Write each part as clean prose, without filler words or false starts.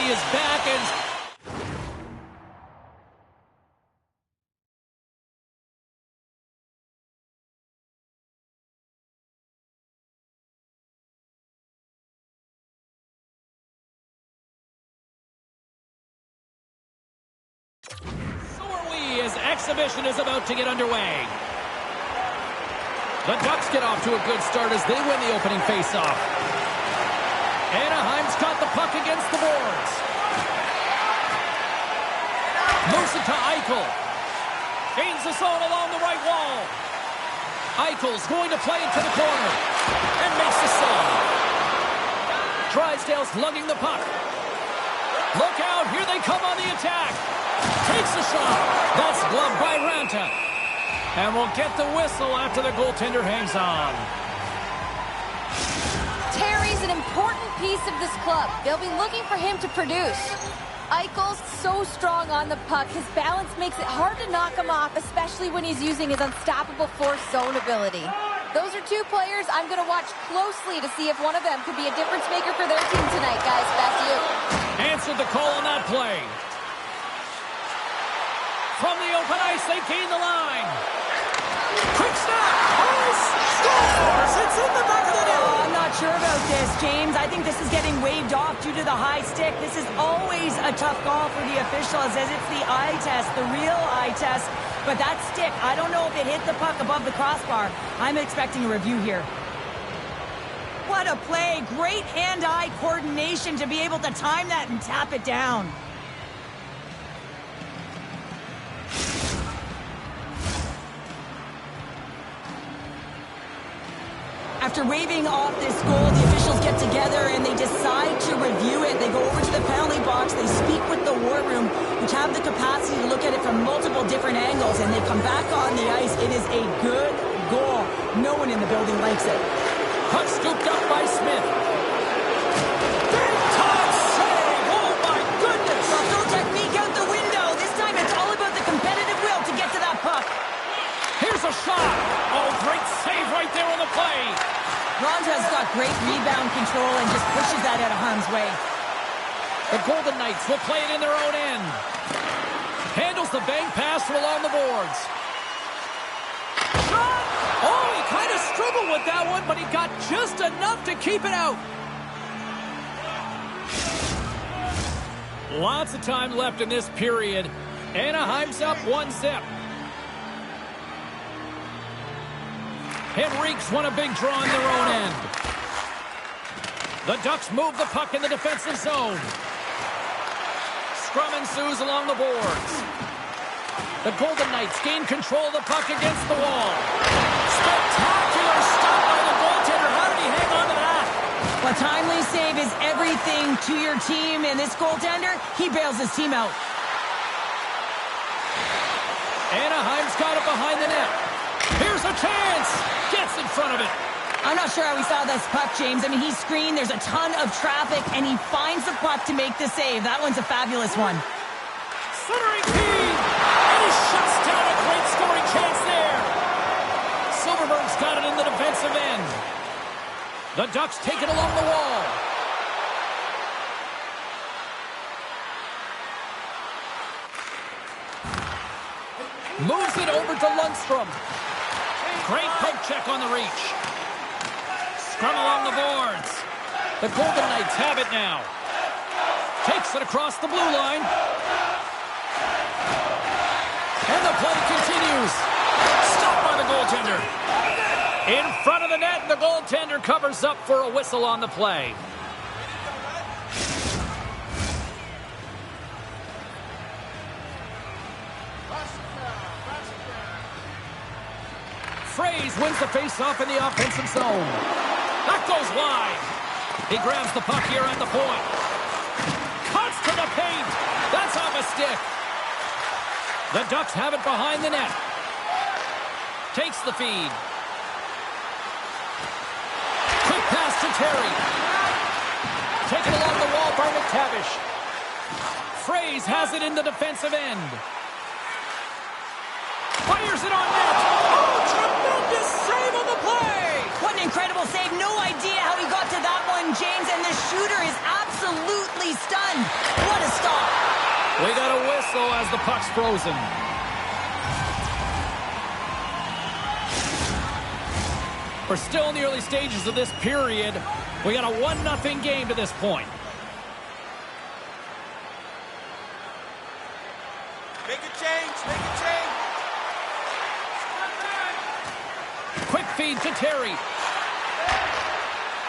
He is back and... So are we as exhibition is about to get underway. The Ducks get off to a good start as they win the opening faceoff. Anaheim's got the puck against the boards. Moves it to Eichel. Gains the zone along the right wall. Eichel's going to play it to the corner. And makes the save. Drysdale's lugging the puck. Look out, here they come on the attack. Takes the shot. That's gloved by Ranta. And we'll get the whistle after the goaltender hangs on. Terry's an important piece of this club. They'll be looking for him to produce. Eichel's so strong on the puck. His balance makes it hard to knock him off, especially when he's using his unstoppable force zone ability. Those are two players I'm going to watch closely to see if one of them could be a difference maker for their team tonight, guys. Back to you. Answered the call on that play. From the open ice, they gain the line. Quick snap. Scores! It's in the back of the net. Oh, I'm not sure about this, James. I think this is getting waved off due to the high stick. This is always a tough call for the officials as it's the eye test, the real eye test. But that stick, I don't know if it hit the puck above the crossbar. I'm expecting a review here. What a play. Great hand-eye coordination to be able to time that and tap it down. After waving off this goal, the officials get together and they decide to review it. They go over to the penalty box. They speak with the war room, which have the capacity to look at it from multiple different angles, and they come back on the ice. It is a good goal. No one in the building likes it. Puck scooped up by Smith. Big time save! Oh my goodness! Well, no technique out the window. This time it's all about the competitive will to get to that puck. Here's a shot. Oh, great save right there on the play. Ronta's got great rebound control and just pushes that out of harm's way. The Golden Knights will play it in their own end. Handles the bank pass from along the boards. Shot! Oh, he kind of struggled with that one, but he got just enough to keep it out. Lots of time left in this period. Anaheim's up 1-0. Henrique's won a big draw in their own end. The Ducks move the puck in the defensive zone. Scrum ensues along the boards. The Golden Knights gain control of the puck against the wall. Spectacular stop by the goaltender. How did he hang on to that? A timely save is everything to your team, and this goaltender, he bails his team out. Anaheim's got it behind the net. Here's a chance. Gets in front of it. I'm not sure how we saw this puck, James. I mean, he's screened. There's a ton of traffic, and he finds the puck to make the save. That one's a fabulous one. Centering feed. And he shuts down a great scoring chance there. Silverberg's got it in the defensive end. The Ducks take it along the wall. Moves it over to Lundstrom. Great poke check on the reach. Scrum along the boards. The Golden Knights have it now. Takes it across the blue line. And the play continues. Stopped by the goaltender. In front of the net, the goaltender covers up for a whistle on the play. Fraze wins the faceoff in the offensive zone. That goes wide. He grabs the puck here at the point. Cuts to the paint. That's off a stick. The Ducks have it behind the net. Takes the feed. Quick pass to Terry. Taken along the wall by McTavish. Fraze has it in the defensive end. Fires it on net. Oh, tremendous save on the play. What an incredible save. No idea how he got to that one, James, and the shooter is absolutely stunned. We got a whistle as the puck's frozen. We're still in the early stages of this period. We got a 1-0 game to this point. Make a change, make a change. Quick feed to Terry.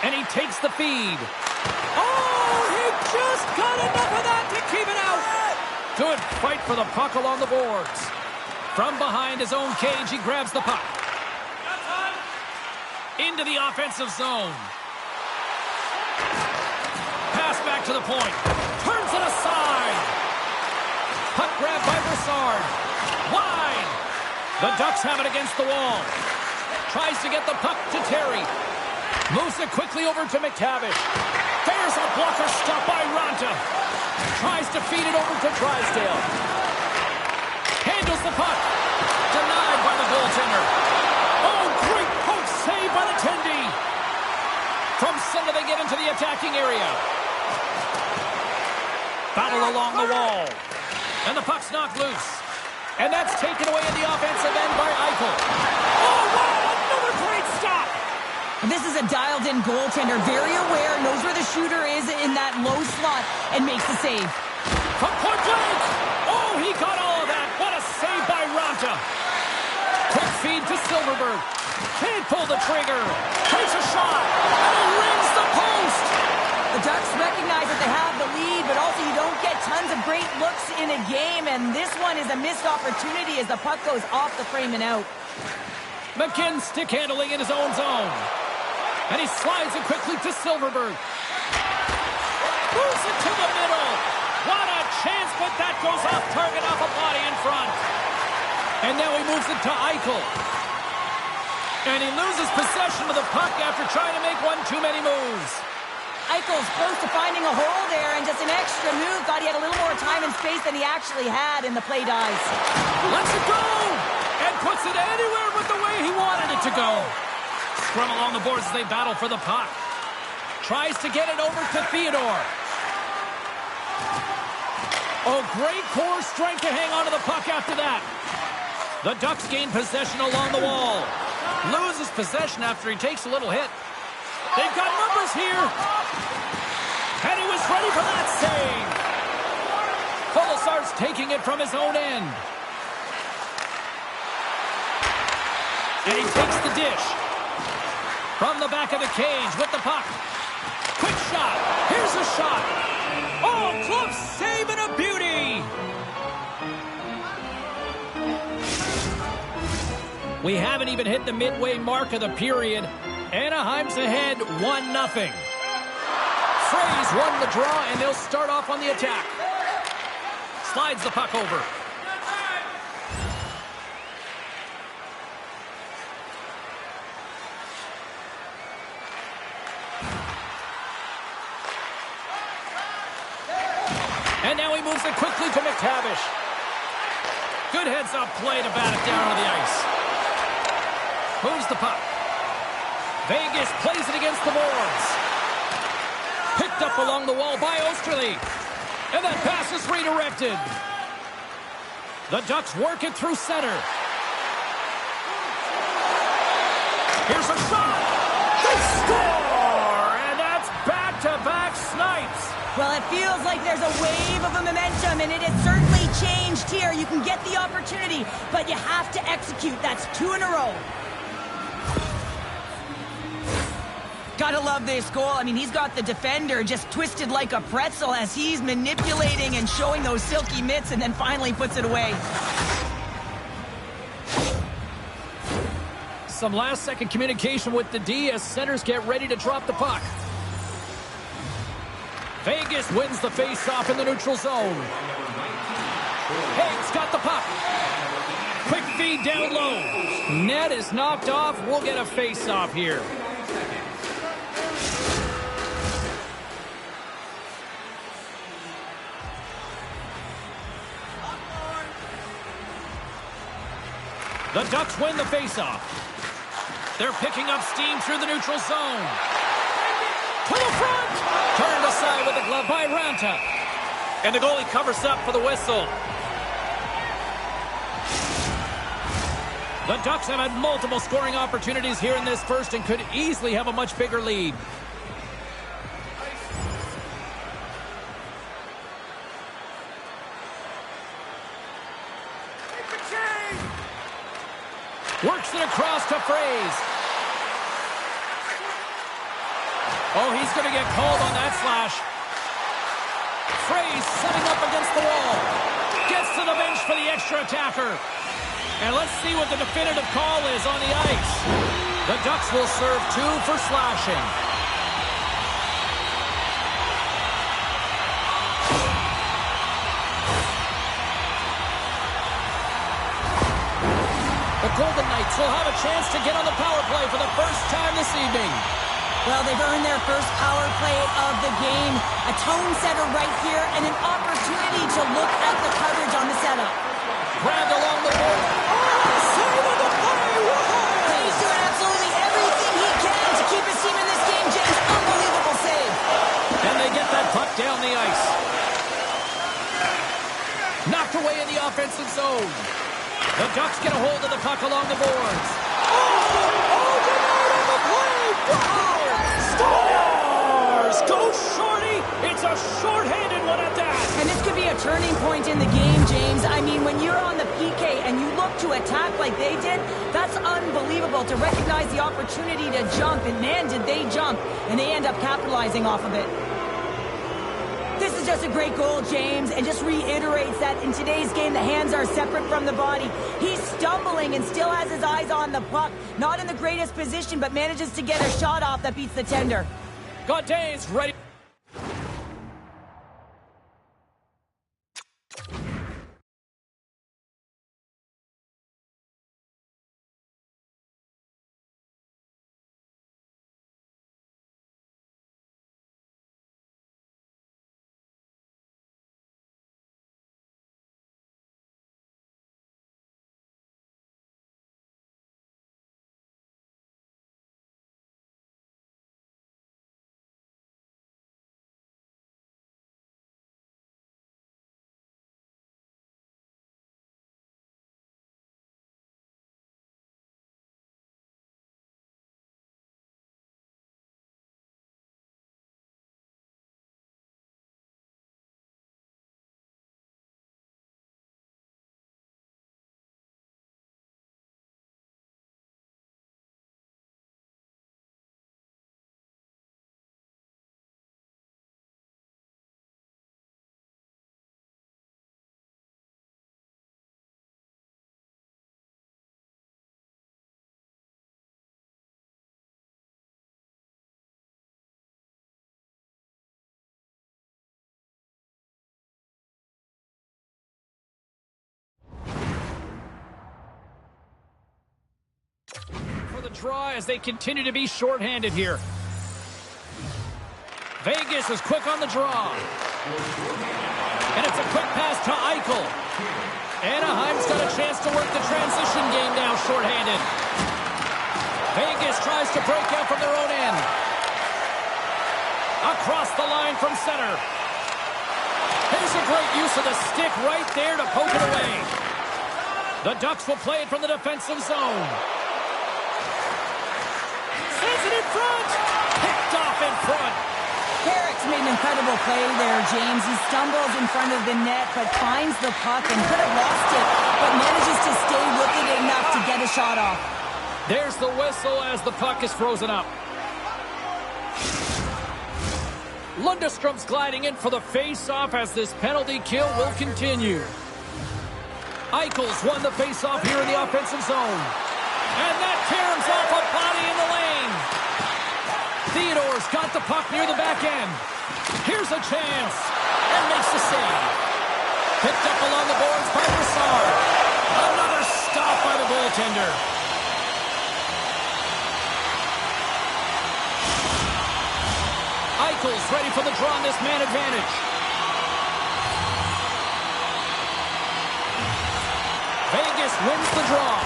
And he takes the feed. Oh, he just got enough of that to keep it out. Good fight for the puck along the boards. From behind his own cage, he grabs the puck. Into the offensive zone. Pass back to the point. Turns it aside. Puck grabbed by Broussard. Wide. The Ducks have it against the wall. Tries to get the puck to Terry. Moves it quickly over to McTavish. There's a blocker stop by Ranta. Tries to feed it over to Drysdale. Handles the puck. Denied by the goaltender. Oh, great poke save by the Tendy. From center they get into the attacking area. Battle along the wall. And the puck's knocked loose. And that's taken away in the offensive end by Eichel. Oh, wow! Another great stop! This is a dialed-in goaltender, very aware, knows where the shooter is in that low slot, and makes the save. From point blank! Oh, he got all of that! What a save by Ranta! Quick feed to Silverberg. Can't pull the trigger. Takes a shot. And he rings the post! The Ducks recognize that they have the lead, but also you don't get tons of great looks in a game, and this one is a missed opportunity as the puck goes off the frame and out. McKinn stick handling in his own zone. And he slides it quickly to Silverberg. Moves it to the middle. What a chance, but that goes off target off a body in front. And now he moves it to Eichel. And he loses possession of the puck after trying to make one too many moves. Eichel's close to finding a hole there, and just an extra move. Thought he had a little more time and space than he actually had, and the play dies. Lets it go! And puts it anywhere but the way he wanted it to go. Scrum along the boards as they battle for the puck. Tries to get it over to Theodore. Oh, great core strength to hang onto the puck after that. The Ducks gain possession along the wall. Loses possession after he takes a little hit. They've got numbers here. And he was ready for that save. Colasar's taking it from his own end. And he takes the dish. From the back of the cage with the puck. Quick shot. Here's a shot. Oh, close save and a beauty. We haven't even hit the midway mark of the period. Anaheim's ahead 1-0. Freys won the draw, and they'll start off on the attack. Slides the puck over. And now he moves it quickly to McTavish. Good heads-up play to bat it down on the ice. Moves the puck. Vegas plays it against the boards. Picked up along the wall by Osterley. And that pass is redirected. The Ducks work it through center. Here's a shot. They score! And that's back-to-back snipes. Well, it feels like there's a wave of a momentum, and it has certainly changed here. You can get the opportunity, but you have to execute. That's 2 in a row. Gotta love this goal. I mean, he's got the defender just twisted like a pretzel as he's manipulating and showing those silky mitts and then finally puts it away. Some last-second communication with the D as centers get ready to drop the puck. Vegas wins the face-off in the neutral zone. Haig's got the puck. Quick feed down low. Net is knocked off. We'll get a face-off here. The Ducks win the face-off. They're picking up steam through the neutral zone. To the front! Turned aside with a glove by Ranta. And the goalie covers up for the whistle. The Ducks have had multiple scoring opportunities here in this first and could easily have a much bigger lead. Works it across to Fraze. Oh, he's going to get called on that slash. Fraze setting up against the wall. Gets to the bench for the extra attacker. And let's see what the definitive call is on the ice. The Ducks will serve 2 for slashing. The Golden Knights will have a chance to get on the power play for the first time this evening. Well, they've earned their first power play of the game. A tone setter right here and an opportunity to look at the coverage on the setup. Grabbed along the board. Save of the play! Whoa! He's doing absolutely everything he can to keep his team in this game, James. Unbelievable save. And they get that puck down the ice. Knocked away in the offensive zone. The Ducks get a hold of the puck along the boards. Oh, denied on the play! Wow! Stars! Go shorty! It's a short-handed one at that! And this could be a turning point in the game, James. I mean, when you're on the PK and you look to attack like they did, that's unbelievable to recognize the opportunity to jump. And man, did they jump. And they end up capitalizing off of it. This is just a great goal, James, and just reiterates that in today's game, the hands are separate from the body. He's stumbling and still has his eyes on the puck. Not in the greatest position, but manages to get a shot off that beats the tender. Gaudet's ready. The draw as they continue to be shorthanded here. Vegas is quick on the draw. And it's a quick pass to Eichel. Anaheim's got a chance to work the transition game now shorthanded. Vegas tries to break out from their own end. Across the line from center. Here's a great use of the stick right there to poke it away. The Ducks will play it from the defensive zone. Says it in front. Picked off in front. Carrick's made an incredible play there, James. He stumbles in front of the net, but finds the puck and could have lost it, but manages to stay with it enough to get a shot off. There's the whistle as the puck is frozen up. Lundstrom's gliding in for the face-off as this penalty kill will continue. Eichel's won the face-off here in the offensive zone. And that tears off a body in the lane. Theodore's got the puck near the back end. Here's a chance. And makes the save. Picked up along the boards by Brassard. Another stop by the goaltender. Eichel's ready for the draw on this man advantage. Vegas wins the draw.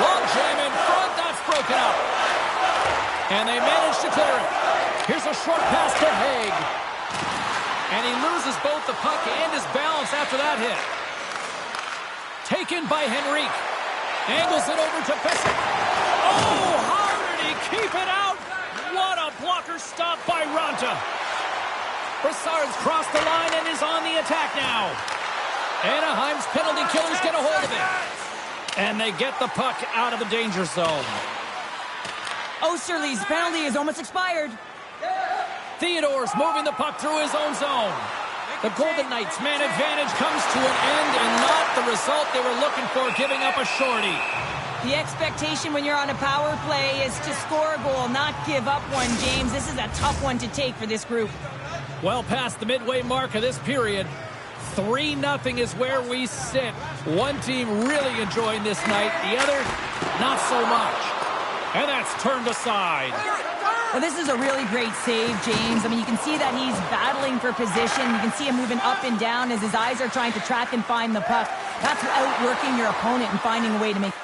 Long jam in front, that's broken up. And they manage to clear it. Here's a short pass to Haig. And he loses both the puck and his balance after that hit. Taken by Henrique. Angles it over to Bissett. Oh, how did he keep it out? What a blocker stop by Ranta. Brassard's crossed the line and is on the attack now. Anaheim's penalty killers get a hold of it. And they get the puck out of the danger zone. Osterley's penalty is almost expired. Theodore's moving the puck through his own zone. The Golden Knights' man advantage comes to an end and not the result they were looking for, giving up a shorty. The expectation when you're on a power play is to score a goal, not give up one, James. This is a tough one to take for this group. Well past the midway mark of this period, 3-0 is where we sit. One team really enjoying this night, the other not so much. And that's turned aside. Well, this is a really great save, James. I mean, you can see that he's battling for position. You can see him moving up and down as his eyes are trying to track and find the puck. That's outworking your opponent and finding a way to make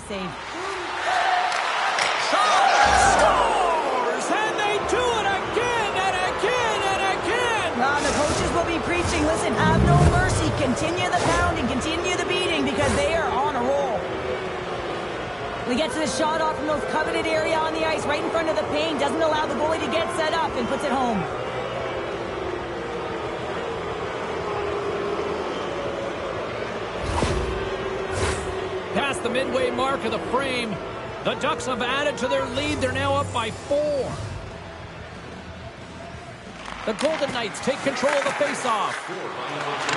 save. Scores! And they do it again and again and again! The coaches will be preaching, listen, have no mercy. Continue the pounding, continue the beating, because they are on a roll. We get to the shot off from the most coveted area on the ice, right in front of the paint. Doesn't allow the goalie to get set up and puts it home. Past the midway mark of the frame, the Ducks have added to their lead. They're now up by 4. The Golden Knights take control of the faceoff.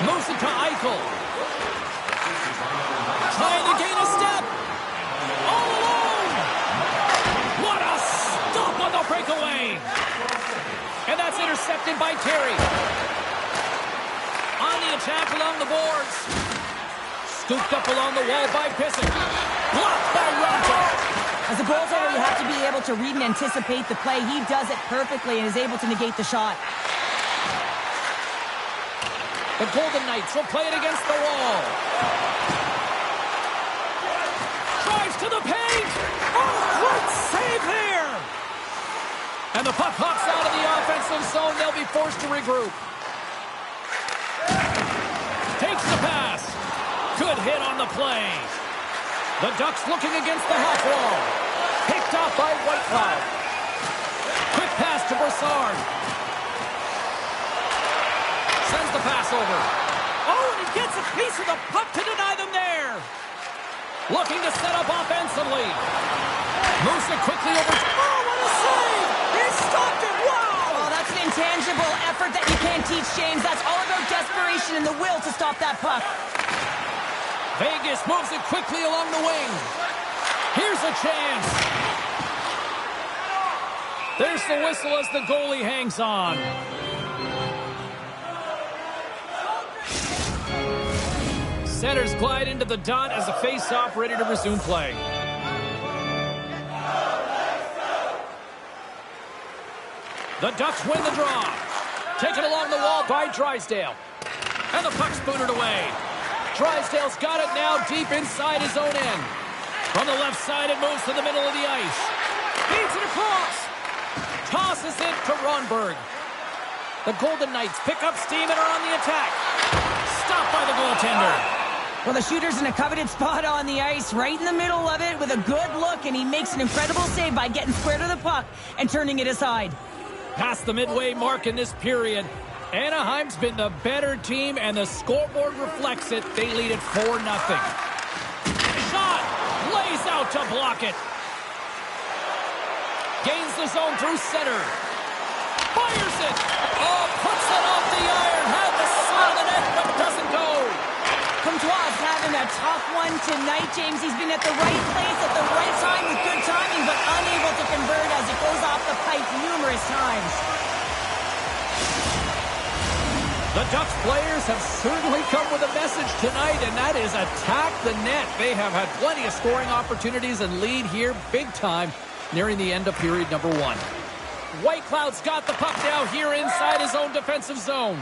Moves it to Eichel. Trying to gain a step. All alone. What a stop on the breakaway. And that's intercepted by Terry. On the attack along the boards. Scooped up along the wall by Pissick. Blocked by Roger. As a goaltender, you have to be able to read and anticipate the play. He does it perfectly and is able to negate the shot. The Golden Knights will play it against the wall. Drives to the paint. Oh, great save there. And the puck hops out of the offensive zone. They'll be forced to regroup. Takes the pass. Good hit on the play. The Ducks looking against the half wall. Picked off by Whitecloud. Quick pass to Brassard. Sends the pass over. Oh, and he gets a piece of the puck to deny them there. Looking to set up offensively. Moves it quickly over. Oh, what a save! He stopped it. Wow! Oh, that's an intangible effort that you can't teach, James. That's all about desperation and the will to stop that puck. Vegas moves it quickly along the wing. Here's a chance. There's the whistle as the goalie hangs on. Centers glide into the dot as the face-off ready to resume play. The Ducks win the draw. Taken along the wall by Drysdale. And the puck spoonered away. Drysdale's got it now deep inside his own end. From the left side, it moves to the middle of the ice. Feeds it across. Tosses it to Ronberg. The Golden Knights pick up steam and are on the attack. Stopped by the goaltender. Well, the shooter's in a coveted spot on the ice, right in the middle of it with a good look, and he makes an incredible save by getting square to the puck and turning it aside. Past the midway mark in this period, Anaheim's been the better team, and the scoreboard reflects it. They lead it 4-0. Shot! Lays out to block it. Gains the zone through center. Fires it! Oh, puts it off the iron. Had the side of the net, but doesn't go. Comtois having a tough one tonight, James. He's been at the right place at the right time with good timing, but unable to convert as it goes off the pipe numerous times. The Ducks players have certainly come with a message tonight, and that is attack the net. They have had plenty of scoring opportunities and lead here big time nearing the end of period number 1. Whitecloud's got the puck now here inside his own defensive zone.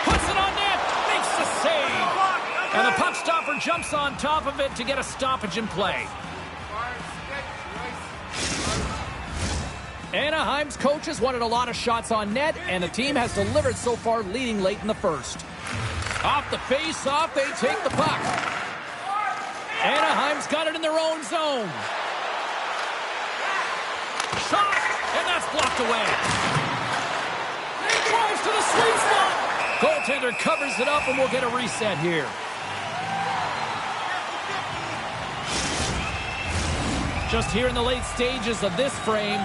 Puts it on net, makes the save. And the puck stopper jumps on top of it to get a stoppage in play. Anaheim's coaches wanted a lot of shots on net, and the team has delivered so far, leading late in the first. Off the face-off, they take the puck. Anaheim's got it in their own zone. Shot, and that's blocked away. Drives to the sweet spot. Goaltender covers it up, and we'll get a reset here. Just here in the late stages of this frame,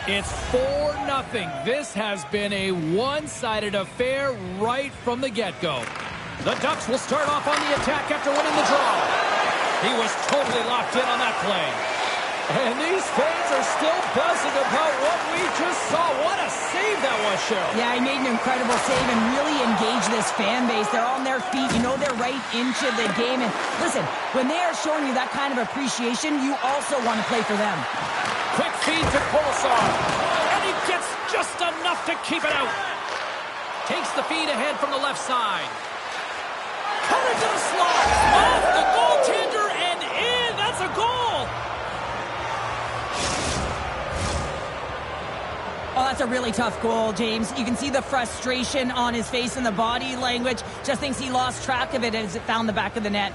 it's 4-0. This has been a one-sided affair right from the get-go. The Ducks will start off on the attack after winning the draw. He was totally locked in on that play. And these fans are still buzzing about what we just saw. What a save that was, Cheryl. Yeah, he made an incredible save and really engaged this fan base. They're on their feet. You know they're right into the game. And listen, when they are showing you that kind of appreciation, you also want to play for them. Quick feed to Kolosar. And he gets just enough to keep it out. Takes the feed ahead from the left side. Coming to the slot. Off the goaltender. Oh, that's a really tough goal, James. You can see the frustration on his face and the body language. Just thinks he lost track of it as it found the back of the net.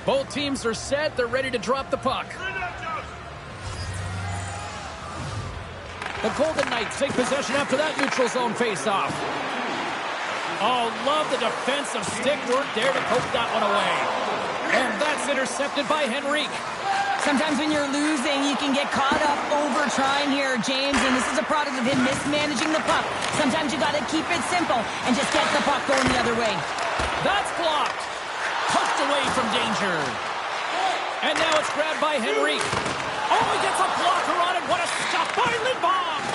Both teams are set. They're ready to drop the puck. The Golden Knights take possession after that neutral zone faceoff. Oh, love the defensive stick work there to poke that one away. And that's intercepted by Henrique. Sometimes when you're losing, you can get caught up over trying here, James, and this is a product of him mismanaging the puck. Sometimes you got to keep it simple and just get the puck going the other way. That's blocked. Poked away from danger. And now it's grabbed by Henrique. Oh, he gets a blocker on it. What a stop by Lindbaum.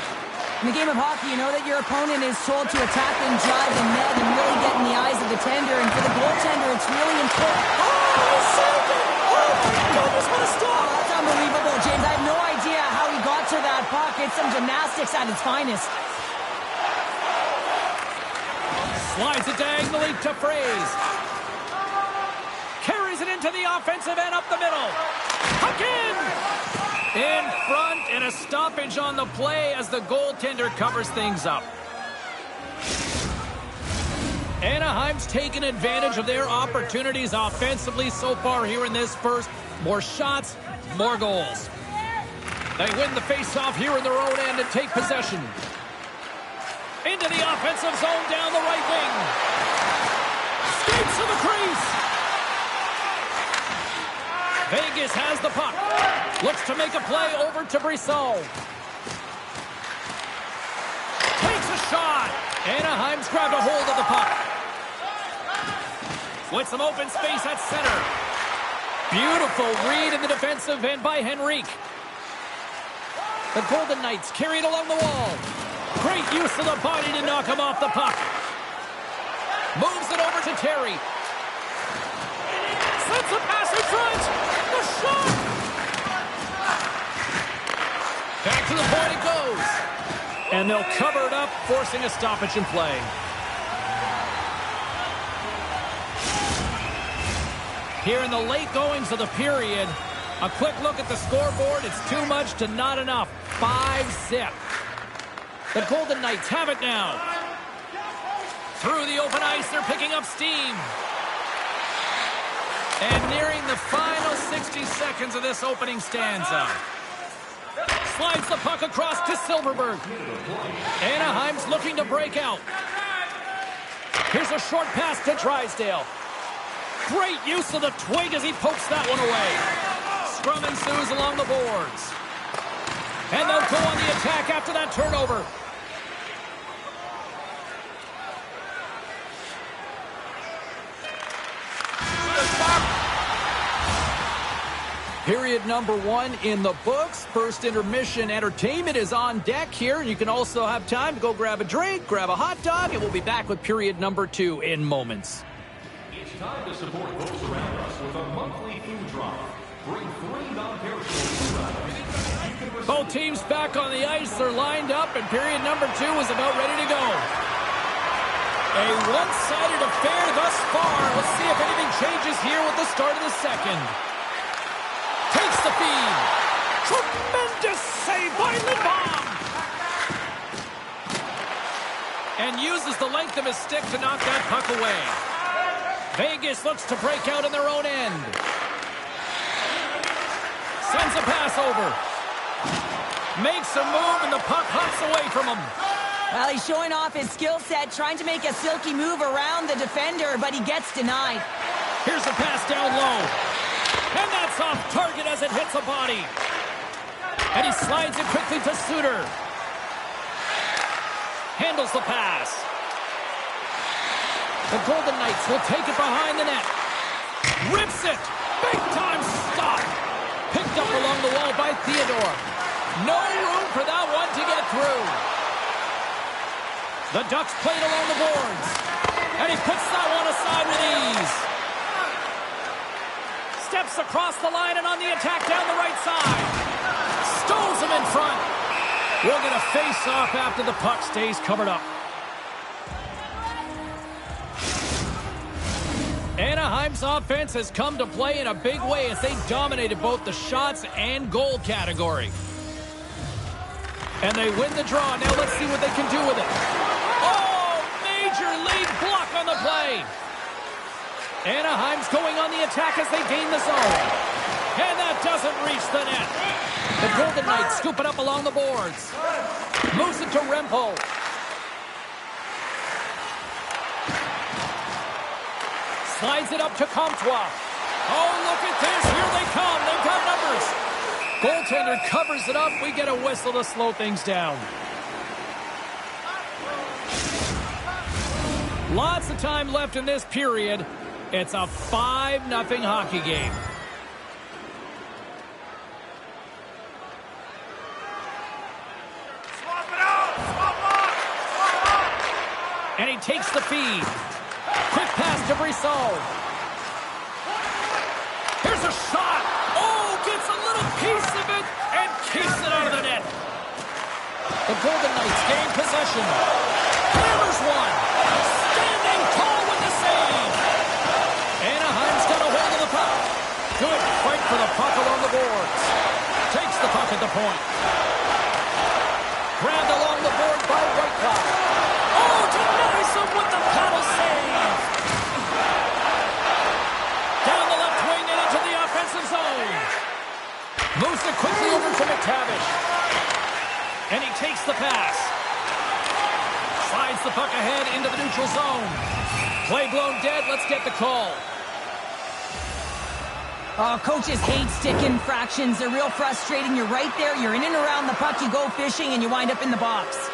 In the game of hockey, you know that your opponent is told to attack and drive the net and really get in the eyes of the tender. And for the goaltender, it's really important. Oh, he saved it! Oh, my goodness, what a stop! Oh, that's unbelievable, James. I have no idea how he got to that puck. It's some gymnastics at its finest. Slides it diagonally to Fraze. Carries it into the offensive end up the middle. Puck in! In front, and a stoppage on the play as the goaltender covers things up. Anaheim's taken advantage of their opportunities offensively so far here in this first. More shots, more goals. They win the faceoff here in their own end and take possession. Into the offensive zone down the right wing. Skates to the crease. Vegas has the puck. Looks to make a play over to Brisson. Takes a shot. Anaheim's grabbed a hold of the puck. With some open space at center. Beautiful read in the defensive end by Henrique. The Golden Knights carry it along the wall. Great use of the body to knock him off the puck. Moves it over to Terry. Sends a pass in front. The shot. Back to the point it goes. And they'll cover it up, forcing a stoppage in play. Here in the late goings of the period, a quick look at the scoreboard. It's too much to not enough. 5-zip. The Golden Knights have it now. Through the open ice, they're picking up steam. And nearing the final 60 seconds of this opening stanza. Slides the puck across to Silverberg. Anaheim's looking to break out. Here's a short pass to Drysdale. Great use of the twig as he pokes that one away. Scrum ensues along the boards. And they'll go on the attack after that turnover. Period number 1 in the books. First intermission entertainment is on deck here. You can also have time to go grab a drink, grab a hot dog, and we'll be back with period number 2 in moments. It's time to support those around us with a monthly food drive. Bring 3 non-perishable food items. Both teams back on the ice. They're lined up, and period number 2 is about ready to go. A one-sided affair thus far. Let's see if anything changes here with the start of the second. Takes the feed. Tremendous save by Lindbaum. And uses the length of his stick to knock that puck away. Vegas looks to break out in their own end. Sends a pass over. Makes a move, and the puck hops away from him. Well, he's showing off his skill set, trying to make a silky move around the defender, but he gets denied. Here's a pass down low. And that's off target as it hits a body. And he slides it quickly to Suter. Handles the pass. The Golden Knights will take it behind the net. Rips it. Big time stop. Picked up along the wall by Theodore. No room for that one to get through. The Ducks played along the boards. And he puts that one aside with ease. Steps across the line and on the attack down the right side. Stones him in front. We'll get a face-off after the puck stays covered up. Anaheim's offense has come to play in a big way as they dominated both the shots and goal category. And they win the draw. Now let's see what they can do with it. Oh, major league block on the play. Anaheim's going on the attack as they gain the zone. And that doesn't reach the net. The Golden Knights scoop it up along the boards. Moves it to Rempel. Slides it up to Comtois. Oh, look at this. Here they come. They've got numbers. Goaltender covers it up. We get a whistle to slow things down. Lots of time left in this period. It's a 5-0 hockey game. Swap it out! Swap up! Swap up! And he takes the feed. Quick pass to Brisson. Here's a shot. Oh, gets a little piece of it and keeps it out of the net. The Golden Knights gain possession. Hammers one. Standing tall with the save. Anaheim's got a hold of the puck. Good fight for the puck along the boards. Takes the puck at the point. Grabbed along the board by Whitecloud. Oh, denies him with the paddle save. Down the left wing and into the offensive zone. Moves it quickly over to McTavish. And he takes the pass. Slides the puck ahead into the neutral zone. Play blown dead. Let's get the call. Oh, coaches hate stick infractions. They're real frustrating. You're right there. You're in and around the puck. You go fishing, and you wind up in the box.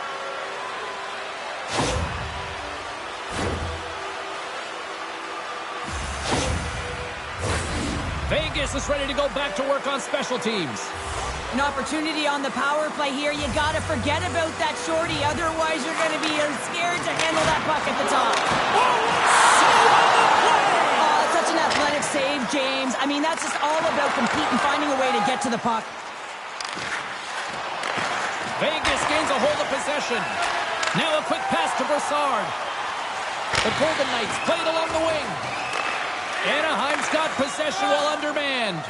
Vegas is ready to go back to work on special teams. An opportunity on the power play here. You got to forget about that shorty. Otherwise, you're going to be scared to handle that puck at the top. Oh, such an athletic save, James. I mean, that's just all about competing, finding a way to get to the puck. Vegas gains a hold of possession. Now a quick pass to Brassard. The Golden Knights play it along the wing. Anaheim's got possession while undermanned.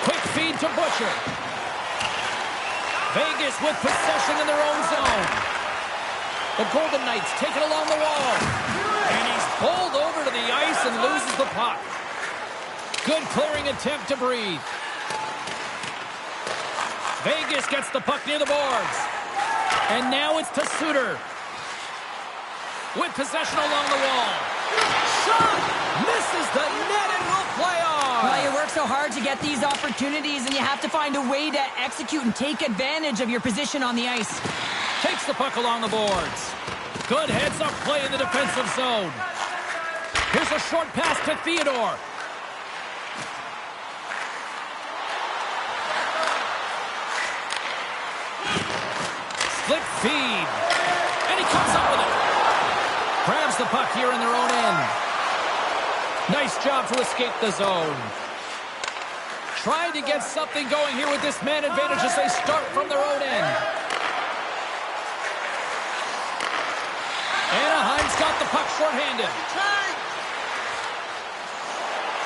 Quick feed to Butcher. Vegas with possession in their own zone. The Golden Knights take it along the wall. And he's pulled over to the ice and loses the puck. Good clearing attempt to breathe. Vegas gets the puck near the boards. And now it's to Suter. With possession along the wall. Shot! Misses the net and will play on. Well, you work so hard to get these opportunities, and you have to find a way to execute and take advantage of your position on the ice. Takes the puck along the boards. Good heads-up play in the defensive zone. Here's a short pass to Theodore. Split feed. And he comes up with it. Grabs the puck here in their own end. Nice job to escape the zone. Trying to get something going here with this man advantage as they start from their own end. Anaheim's got the puck shorthanded.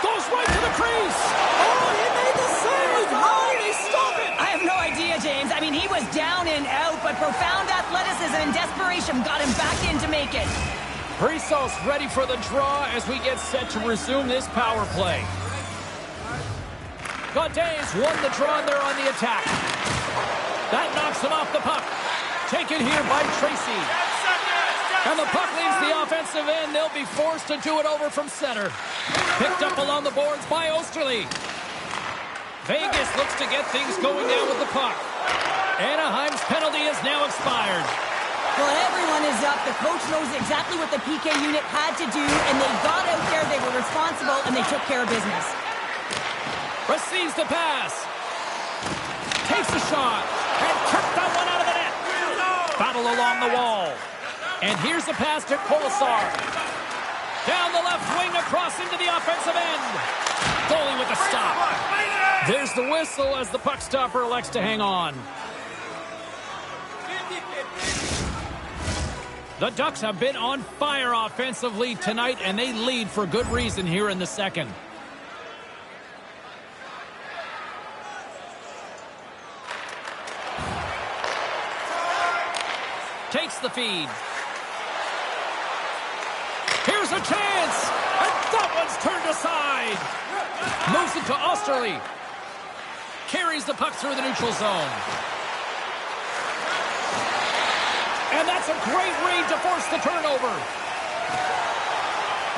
Goes right to the crease. Oh, he made the save. How did he stop it? I have no idea, James. I mean, he was down and out, but profound athleticism and desperation got him back in to make it. Brisson's ready for the draw as we get set to resume this power play. Gaudet's won the draw and they're on the attack. That knocks him off the puck. Taken here by Tracy. And the puck leaves the offensive end. They'll be forced to do it over from center. Picked up along the boards by Osterley. Vegas looks to get things going down with the puck. Anaheim's penalty is now expired. Well, everyone is up. The coach knows exactly what the PK unit had to do, and they got out there, they were responsible, and they took care of business. Receives the pass. Takes a shot. And kicked that one out of the net. Battle along the wall. And here's the pass to Kolasar. Down the left wing across into the offensive end. Goalie with the stop. There's the whistle as the puck stopper elects to hang on. The Ducks have been on fire offensively tonight, and they lead for good reason here in the second. Takes the feed. Here's a chance, and that one's turned aside. Moves it to Osterley. Carries the puck through the neutral zone. And that's a great read to force the turnover.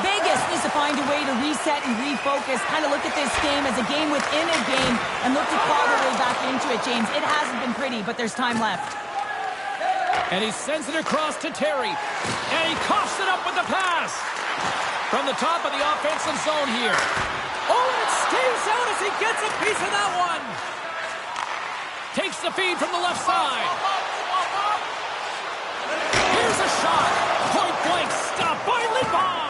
Vegas needs to find a way to reset and refocus, kind of look at this game as a game within a game, and look to claw their way back into it, James. It hasn't been pretty, but there's time left. And he sends it across to Terry. And he coughs it up with the pass. From the top of the offensive zone here. Oh, and it stays out as he gets a piece of that one. Takes the feed from the left side. Here's a shot. Point blank stop by Lindbaum.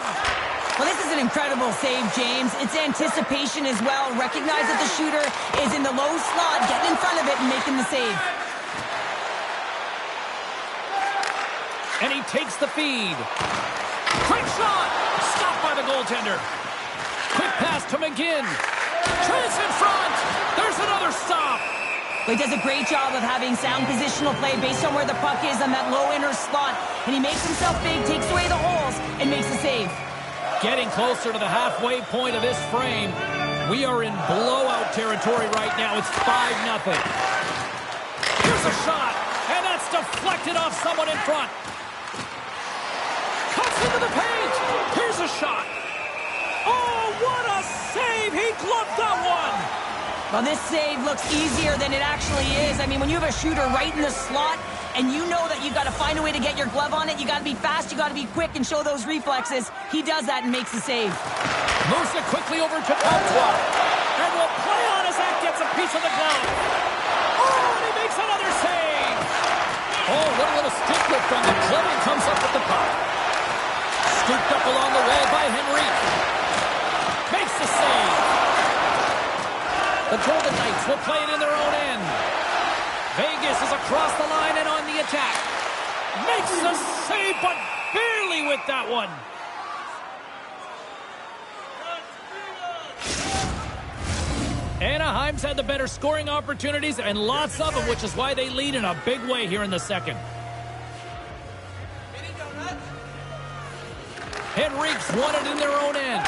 Well, this is an incredible save, James. It's anticipation as well. Recognize that the shooter is in the low slot, getting in front of it and making the save. And he takes the feed. Quick shot. Stopped by the goaltender. Quick pass to McGinn. Chance in front. There's another stop. He does a great job of having sound positional play based on where the puck is on that low inner slot. And he makes himself big, takes away the holes, and makes the save. Getting closer to the halfway point of this frame. We are in blowout territory right now. It's 5-0. Here's a shot. And that's deflected off someone in front. Cuts into the paint. Here's a shot. Oh, what a save. He gloved that one. Well, this save looks easier than it actually is. I mean, when you have a shooter right in the slot and you know that you got to find a way to get your glove on it, you got to be fast, you got to be quick and show those reflexes. He does that and makes the save. Moves it quickly over to Comtois. And will play on as that gets a piece of the glove. Oh, and he makes another save. Oh, what a little stick lift on the glove and comes up with the puck. Scooped up along the wall by Henry. Makes the save. The Golden Knights will play it in their own end. Vegas is across the line and on the attack. Makes the save, but barely with that one. Anaheim's had the better scoring opportunities and lots of them, which is why they lead in a big way here in the second. Henrique's won it in their own end.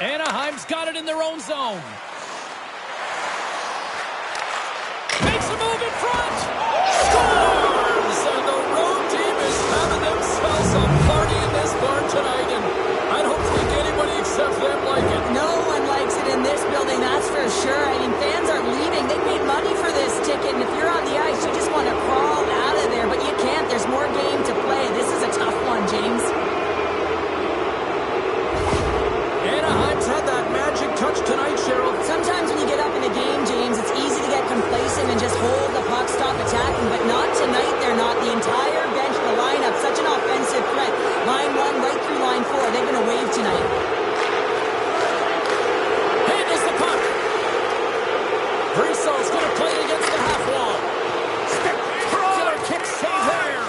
Anaheim's got it in their own zone. Makes a move in front. Scores! And the road team is having themselves a party in this barn tonight, and I don't think anybody except them like it. No one likes it in this building, that's for sure. I mean, fans are leaving. They paid money for this ticket, and if you're on the ice, you just want to crawl out of there, but you can't. There's more game to play. This is a tough one, James. Anaheim's had that magic touch tonight, Cheryl. Sometimes when you get up in a game, James, it's easy to get complacent and just hold the puck, stop attacking, but not tonight. They're not. The entire bench, the lineup, such an offensive threat. Line 1 right through line 4. They're going to wave tonight. Handles the puck. Brisso's going to play it against the half wall. Spectacular kick save there.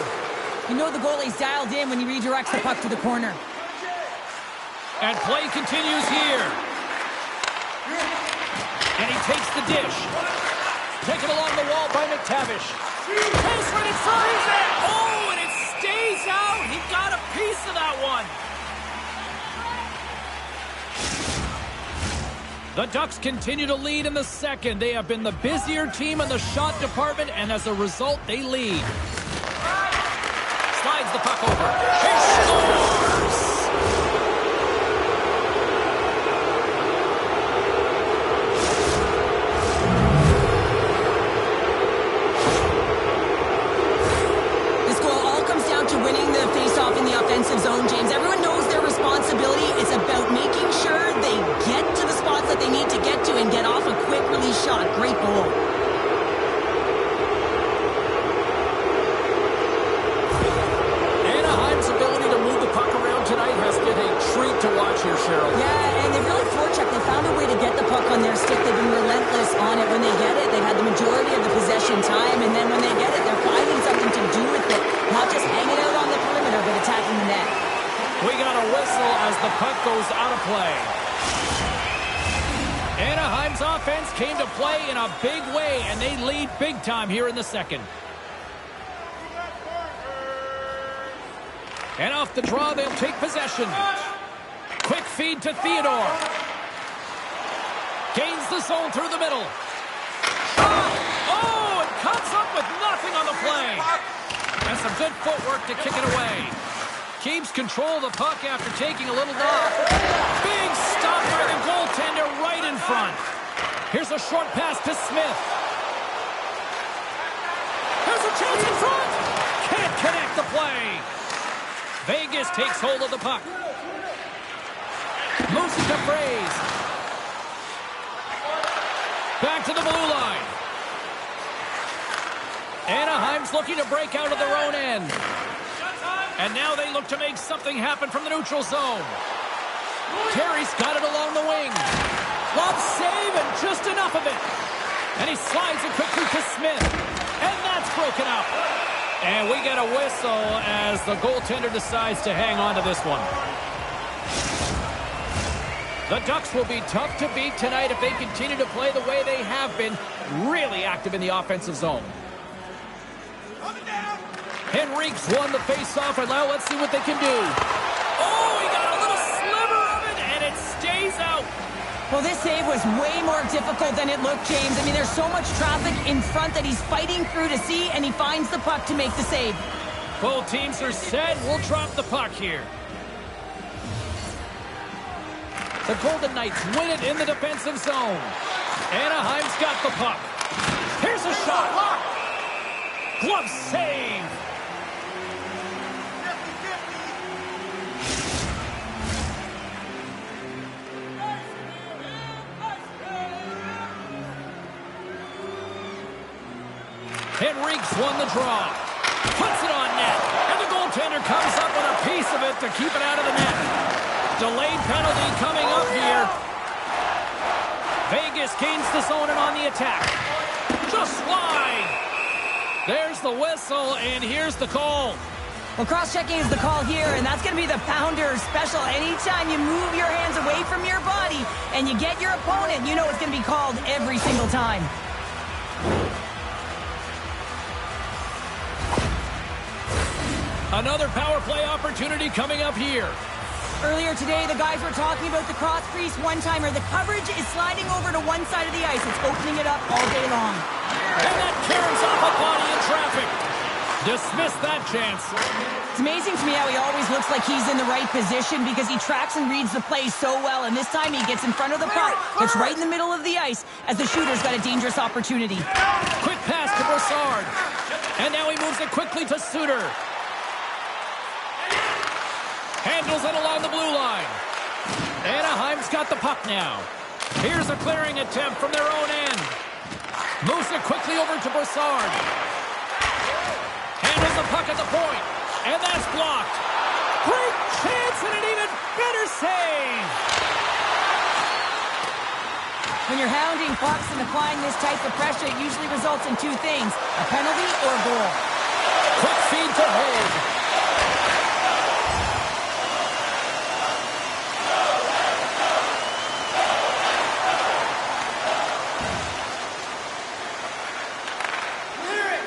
You know the goalie's dialed in when he redirects the puck to the corner. And play continues here. And he takes the dish. Taken along the wall by McTavish. Pace right in front. Oh, and it stays out. He got a piece of that one. The Ducks continue to lead in the second. They have been the busier team in the shot department, and as a result, they lead. Slides the puck over. He scores! Winning the face-off in the offensive zone, James. Everyone knows their responsibility. It's about making sure they get to the spots that they need to get to and get off a quick release shot. Great goal. Anaheim's ability to move the puck around tonight has been a treat to watch here, Cheryl. Yeah, and they've really forechecked. They found a way to get the puck on their stick. They've been relentless on it. When they get it, they've had the majority of the possession time, and then when they get it, they're finding something to do with it. Not just hanging out puck goes out of play. Anaheim's offense came to play in a big way, and they lead big time here in the second. And off the draw, they'll take possession. Quick feed to Theodore. Gains the zone through the middle. Oh, and comes up with nothing on the play. And some good footwork to kick it away. Keeps control of the puck after taking a little knock. Big stop by the goaltender right in front. Here's a short pass to Smith. Here's a chance in front. Can't connect the play. Vegas takes hold of the puck. Moves it to Fraze. Back to the blue line. Anaheim's looking to break out of their own end. And now they look to make something happen from the neutral zone. Terry's got it along the wing. Lob save and just enough of it. And he slides it quickly to Smith. And that's broken up. And we get a whistle as the goaltender decides to hang on to this one. The Ducks will be tough to beat tonight if they continue to play the way they have been, really active in the offensive zone. Henrique's won the face-off, and now let's see what they can do. Oh, he got a little sliver of it, and it stays out. Well, this save was way more difficult than it looked, James. I mean, there's so much traffic in front that he's fighting through to see, and he finds the puck to make the save. Both teams are set. We'll drop the puck here. The Golden Knights win it in the defensive zone. Anaheim's got the puck. Here's a shot. Glove save. Henrique's won the draw. Puts it on net. And the goaltender comes up with a piece of it to keep it out of the net. Delayed penalty coming up here. Vegas gains the zone and on the attack. Just wide. There's the whistle, and here's the call. Well, cross-checking is the call here, and that's going to be the pounder special. Anytime you move your hands away from your body and you get your opponent, you know it's going to be called every single time. Another power play opportunity coming up here. Earlier today, the guys were talking about the cross-crease one-timer. The coverage is sliding over to one side of the ice. It's opening it up all day long. And that carries off a body in traffic. Dismiss that chance. It's amazing to me how he always looks like he's in the right position because he tracks and reads the play so well. And this time he gets in front of the puck, gets right in the middle of the ice as the shooter's got a dangerous opportunity. Quick pass to Broussard. And now he moves it quickly to Suter. Handles it along the blue line. Anaheim's got the puck now. Here's a clearing attempt from their own end. Moves it quickly over to Broussard. Handles the puck at the point. And that's blocked. Great chance and an even better save. When you're hounding pucks and applying this type of pressure, it usually results in two things, a penalty or a goal. Quick feed to Hogue.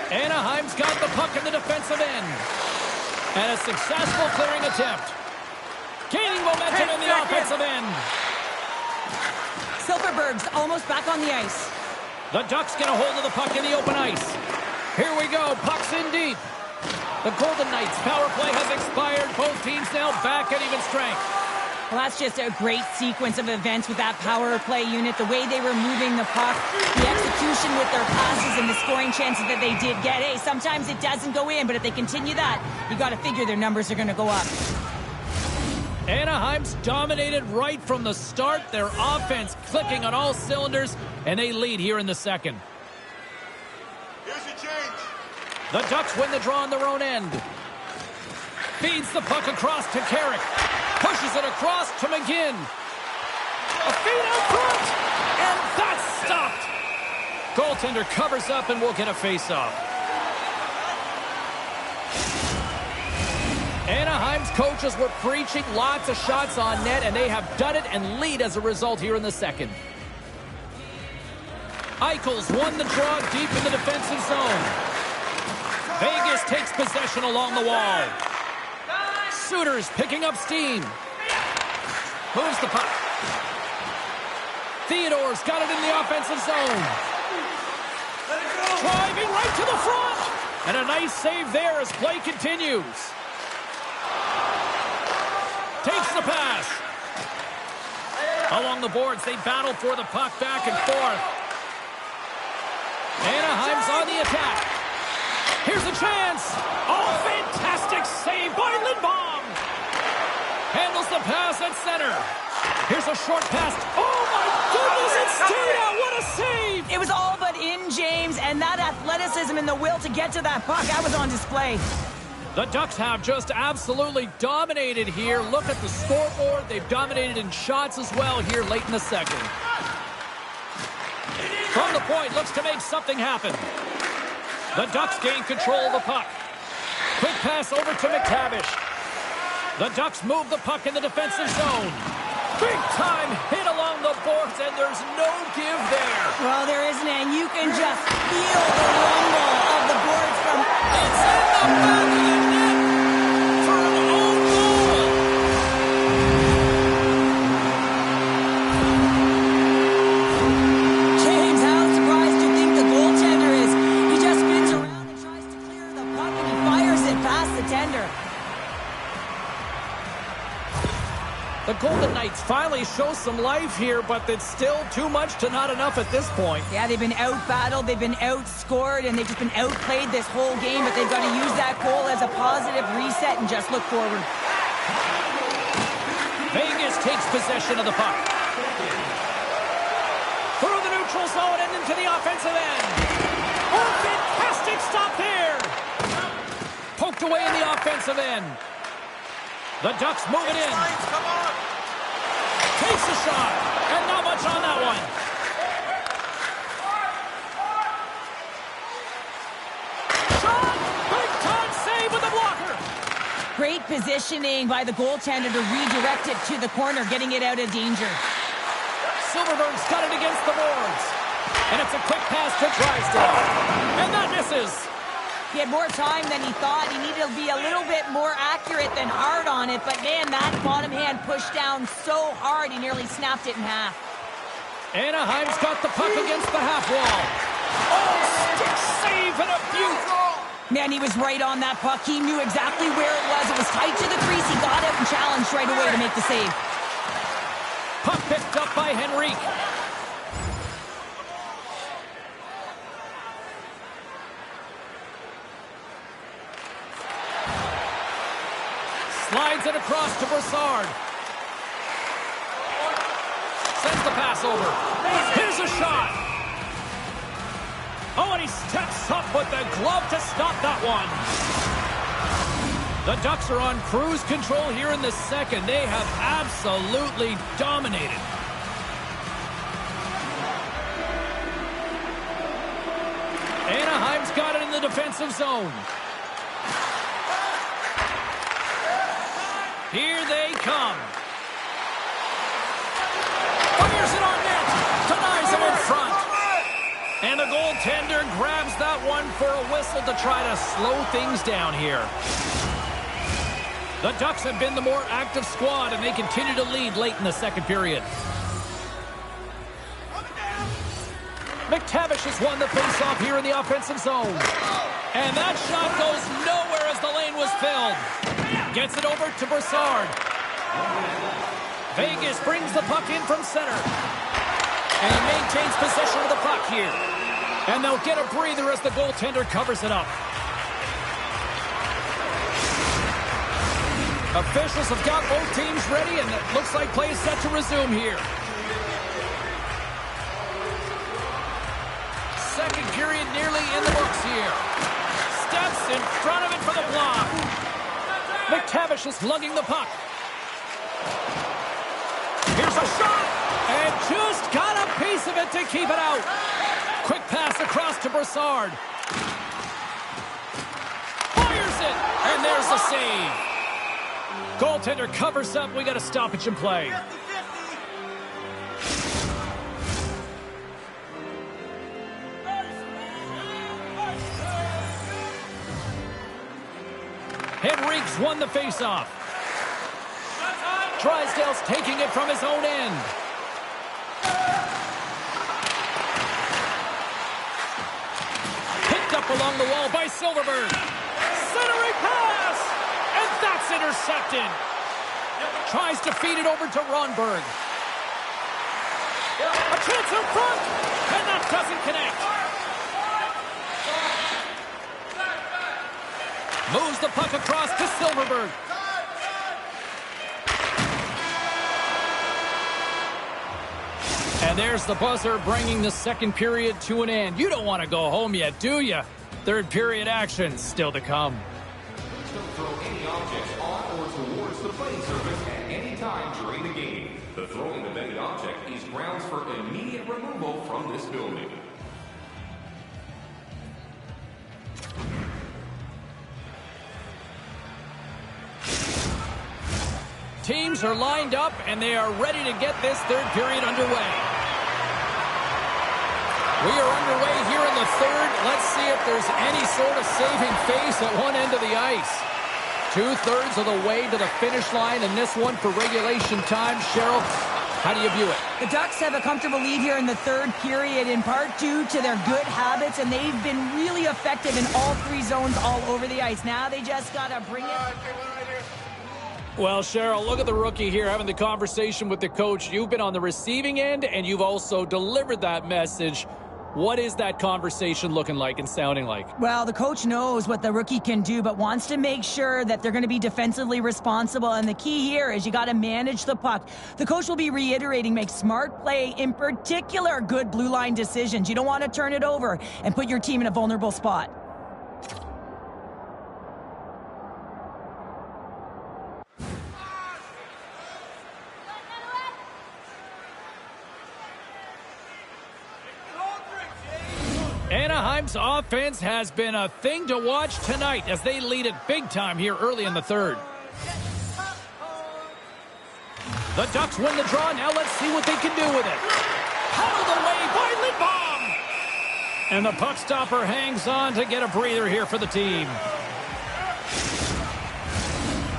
Anaheim's got the puck in the defensive end. And a successful clearing attempt. Gaining momentum in the offensive end. Silverberg's almost back on the ice. The Ducks get a hold of the puck in the open ice. Here we go. Puck's in deep. The Golden Knights' power play has expired. Both teams now back at even strength. Well, that's just a great sequence of events with that power play unit. The way they were moving the puck, the execution with their passes, and the scoring chances that they did get. Hey, sometimes it doesn't go in, but if they continue that, you got to figure their numbers are going to go up. Anaheim's dominated right from the start. Their offense clicking on all cylinders, and they lead here in the second. Here's your change. The Ducks win the draw on their own end. Feeds the puck across to Carrick. Pushes it across to McGinn. A feed out front. And that's stopped. Goaltender covers up and will get a face-off. Anaheim's coaches were preaching lots of shots on net, and they have done it and lead as a result here in the second. Eichels won the draw deep in the defensive zone. Vegas takes possession along the wall. Suter's picking up steam. Moves the puck. Theodore's got it in the offensive zone. Driving right to the front. And a nice save there as play continues. Takes the pass. Along the boards, they battle for the puck back and forth. Anaheim's on the attack. Here's a chance. Oh, fantastic save by Lindbaum. Handles the pass at center. Here's a short pass. Oh, my goodness, it's stayed out. What a save. It was all but in, James, and that athleticism and the will to get to that puck, that was on display. The Ducks have just absolutely dominated here. Look at the scoreboard. They've dominated in shots as well here late in the second. From the point, looks to make something happen. The Ducks gain control of the puck. Quick pass over to McTavish. The Ducks move the puck in the defensive zone. Big time hit along the boards, and there's no give there. Well, there isn't, and you can just feel the rumble of the boards from... It's in the back of the net for an own goal. James, how surprised do you think the goaltender is? He just spins around and tries to clear the puck, and he fires it past the tender. The Golden Knights finally show some life here, but it's still too much to not enough at this point. Yeah, they've been out-battled, they've been outscored, and they've just been outplayed this whole game, but they've got to use that goal as a positive reset and just look forward. Vegas takes possession of the puck. Through the neutral zone and into the offensive end. Oh, fantastic stop there. Poked away in the offensive end. The Ducks move it in. Takes a shot, and not much on that one. Shot! Big time save with the blocker. Great positioning by the goaltender to redirect it to the corner, getting it out of danger. Silverberg's got it against the boards. And it's a quick pass to Drysdale. And that misses. He had more time than he thought. He needed to be a little bit more accurate than hard on it, but man, that bottom hand pushed down so hard, he nearly snapped it in half. Anaheim's got the puck against the half wall. Oh, stick save and a beaut. Man, he was right on that puck. He knew exactly where it was. It was tight to the crease. He got out and challenged right away to make the save. Puck picked up by Henrique. Slides it across to Brassard. Sends the pass over. Here's a shot. Oh, and he steps up with the glove to stop that one. The Ducks are on cruise control here in the second. They have absolutely dominated. Anaheim's got it in the defensive zone. Here they come. Fires it on net. Denies him in front. And the goaltender grabs that one for a whistle to try to slow things down here. The Ducks have been the more active squad, and they continue to lead late in the second period. McTavish has won the faceoff here in the offensive zone. And that shot goes nowhere as the lane was filled. Gets it over to Brassard. Vegas brings the puck in from center. And he maintains possession of the puck here. And they'll get a breather as the goaltender covers it up. Officials have got both teams ready, and it looks like play is set to resume here. Second period nearly in the books here. Steps in front of it for the block. McTavish is lugging the puck. Here's a shot, and just got a piece of it to keep it out. Quick pass across to Brassard. Fires it, and there's the save. Goaltender covers up. We got a stoppage in play. 50-50. Henrique's won the faceoff. Drysdale's taking it from his own end. Picked up along the wall by Silverberg. Centering pass! And that's intercepted. Tries to feed it over to Ronberg. A chance in front! And that doesn't connect. Moves the puck across to Silverberg. And there's the buzzer, bringing the second period to an end. You don't want to go home yet, do you? Third period action still to come. Please don't throw any objects on or towards the playing surface at any time during the game. The throwing of any object is grounds for immediate removal from this building. Teams are lined up, and they are ready to get this third period underway. We are underway here in the third. Let's see if there's any sort of saving face at one end of the ice. 2/3 of the way to the finish line, and this one for regulation time. Cheryl, how do you view it? The Ducks have a comfortable lead here in the third period, in part due to their good habits, and they've been really effective in all three zones all over the ice. Now they just got to bring it. Well, Cheryl, look at the rookie here having the conversation with the coach. You've been on the receiving end, and you've also delivered that message. What is that conversation looking like and sounding like? Well, the coach knows what the rookie can do, but wants to make sure that they're going to be defensively responsible. And the key here is you got to manage the puck. The coach will be reiterating, make smart play, in particular, good blue line decisions. You don't want to turn it over and put your team in a vulnerable spot. Anaheim's offense has been a thing to watch tonight as they lead it big time here early in the third. The Ducks win the draw. Now let's see what they can do with it. Paddled away by Lindbaum. And the puck stopper hangs on to get a breather here for the team.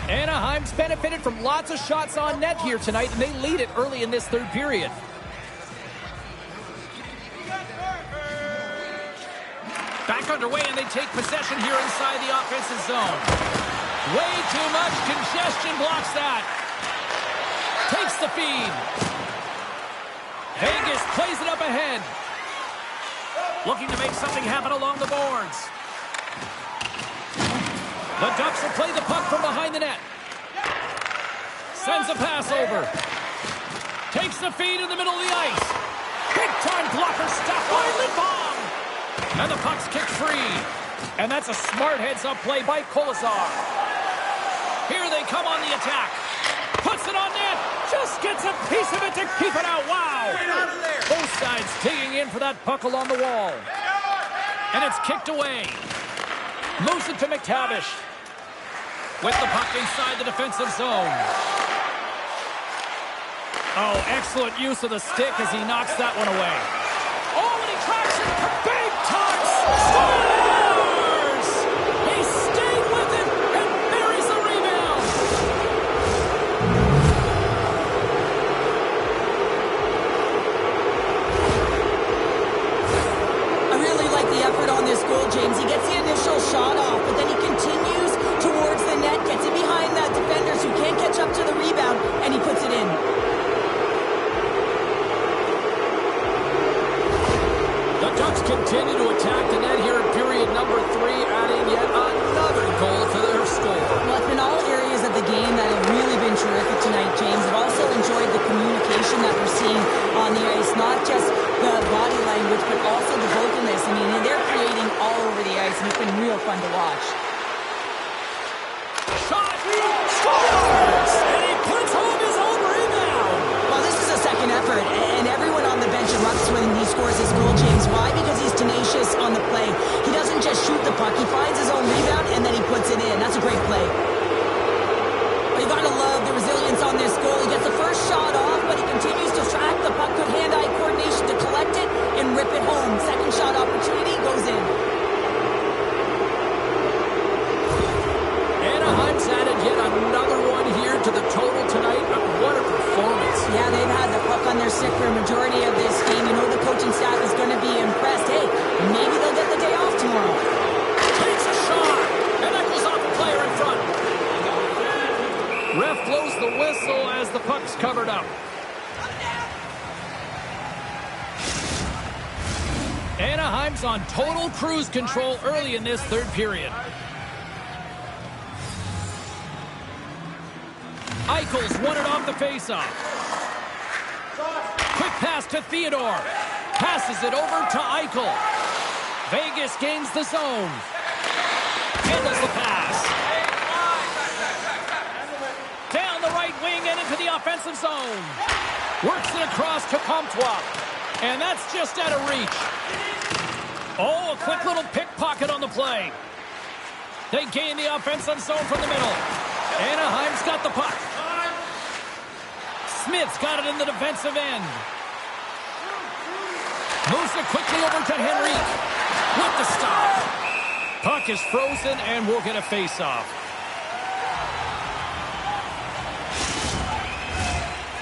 Anaheim's benefited from lots of shots on net here tonight, and they lead it early in this third period. Back underway, and they take possession here inside the offensive zone. Way too much congestion blocks that. Takes the feed. Vegas plays it up ahead. Looking to make something happen along the boards. The Ducks will play the puck from behind the net. Sends a pass over. Takes the feed in the middle of the ice. Big-time blocker stopped by Lindbaum. And the puck's kicked free. And that's a smart heads-up play by Kolesar. Here they come on the attack. Puts it on net. Just gets a piece of it to keep it out. Wow. Both sides digging in for that puck along the wall. And it's kicked away. Moves it to McTavish. With the puck inside the defensive zone. Oh, excellent use of the stick as he knocks that one away. Oh, and he tracks it. Big touch. Scores! He stayed with it and buries the rebound. I really like the effort on this goal, James. He gets the initial shot off, but then he continues towards the net, gets it behind that defenders who can't catch up to the rebound, and he puts it in. The Ducks continue to attack the net here in period number 3, adding yet another goal to their score. Well, it's been all areas of the game that have really been terrific tonight, James. I've also enjoyed the communication that we're seeing on the ice, not just the body language, but also the vocalness. I mean, they're creating all over the ice, and it's been real fun to watch. Shot! Scores! And he puts home his own rebound! Well, this is a second effort, and everyone on the bench erupts when he scores his goal, James. Why? Because he's tenacious on the play. He doesn't just shoot the puck. He finds his own rebound, and then he puts it in. That's a great play. But you got to as the puck's covered up. Anaheim's on total cruise control early in this third period. Eichel's won it off the faceoff. Quick pass to Theodore. Passes it over to Eichel. Vegas gains the zone. Handles the pass. Down the right wing and into the offensive zone. Works it across to Comtois. And that's just out of reach. Oh, a quick little pickpocket on the play. They gain the offensive zone from the middle. Anaheim's got the puck. Smith's got it in the defensive end. Moves it quickly over to Henrique. With the stop. Puck is frozen and we'll get a face-off.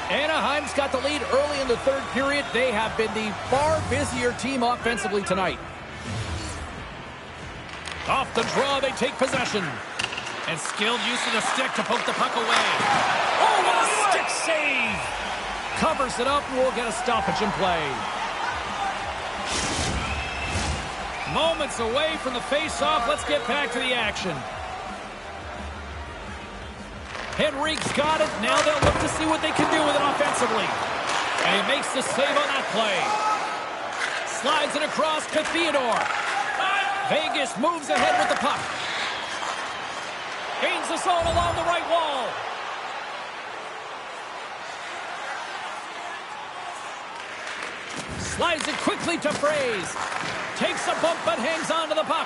Anaheim's got the lead early in the third period. They have been the far busier team offensively tonight. Off the draw, they take possession. And skilled use of the stick to poke the puck away. Oh, what a stick save! Covers it up, and we'll get a stoppage in play. Moments away from the face-off. Let's get back to the action. Henrique's got it. Now they'll look to see what they can do with it offensively. And he makes the save on that play. Slides it across to Theodore. Vegas moves ahead with the puck. Gains the zone along the right wall. Slides it quickly to Fraze. Takes a bump but hangs on to the puck.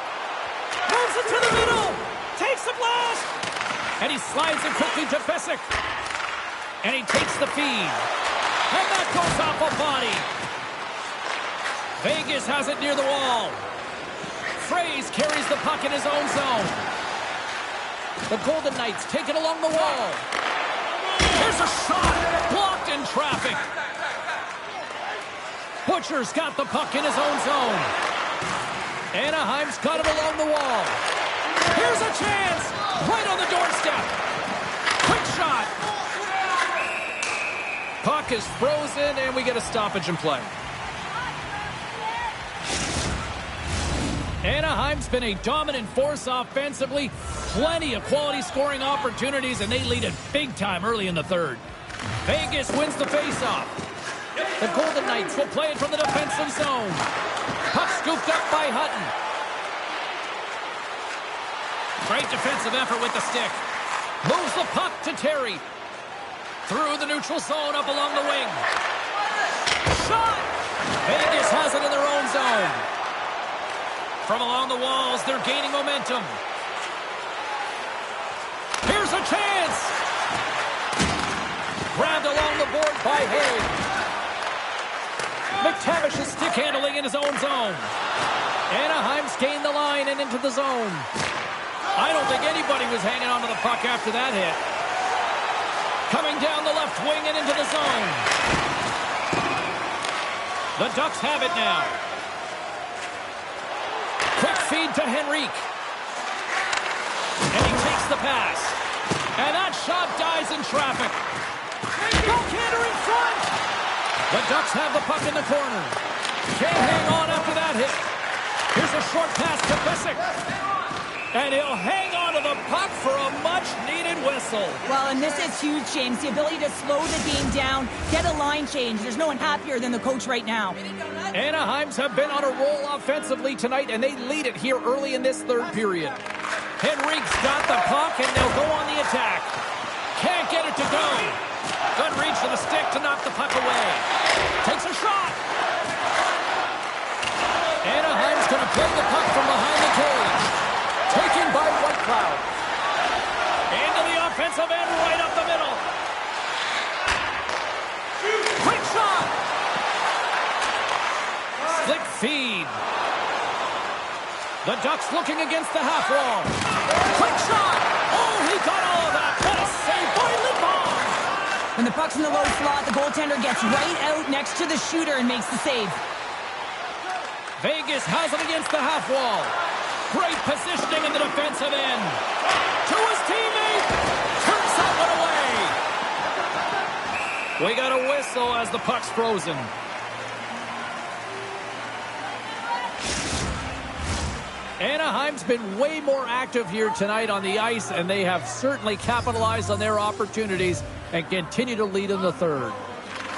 Moves it to the middle. Takes the blast. And he slides it quickly to Fessick. And he takes the feed. And that goes off a body. Vegas has it near the wall. Fraze carries the puck in his own zone. The Golden Knights take it along the wall. Here's a shot. Blocked in traffic. Butcher's got the puck in his own zone. Anaheim's got it along the wall. Here's a chance. Right on the doorstep. Quick shot. Puck is frozen, and we get a stoppage in play. Anaheim's been a dominant force offensively. Plenty of quality scoring opportunities, and they lead it big time early in the third. Vegas wins the faceoff. The Golden Knights will play it from the defensive zone. Puck scooped up by Hutton. Great defensive effort with the stick. Moves the puck to Terry. Through the neutral zone up along the wing. Shot! Vegas has it in their own zone. From along the walls, they're gaining momentum. Here's a chance! Grabbed along the board by Hay. McTavish's stick handling in his own zone. Anaheim's gained the line and into the zone. I don't think anybody was hanging on to the puck after that hit. Coming down the left wing and into the zone. The Ducks have it now. Quick feed to Henrique. And he takes the pass. And that shot dies in traffic. Goaltender in front. The Ducks have the puck in the corner. Can't hang on after that hit. Here's a short pass to Fessick. And he'll hang on to the puck for a much-needed whistle. Well, and this is huge, James. The ability to slow the game down, get a line change. There's no one happier than the coach right now. Anaheim's have been on a roll offensively tonight, and they lead it here early in this third period. Henrique's got the puck, and they'll go on the attack. Can't get it to go. Good reach for the stick to knock the puck away. Takes a shot. Anaheim's going to play the puck from behind the cage. Taken by White Cloud. Into the offensive end, right up the middle. Quick shot. Slick feed. The Ducks looking against the half wall. Quick shot. Oh, he got all of that. What a save by Lindbaum. When the puck's in the low slot, the goaltender gets right out next to the shooter and makes the save. Vegas has it against the half wall. Great positioning in the defensive end. To his teammate. Turns that one away. We got a whistle as the puck's frozen. Anaheim's been way more active here tonight on the ice, and they have certainly capitalized on their opportunities and continue to lead in the third.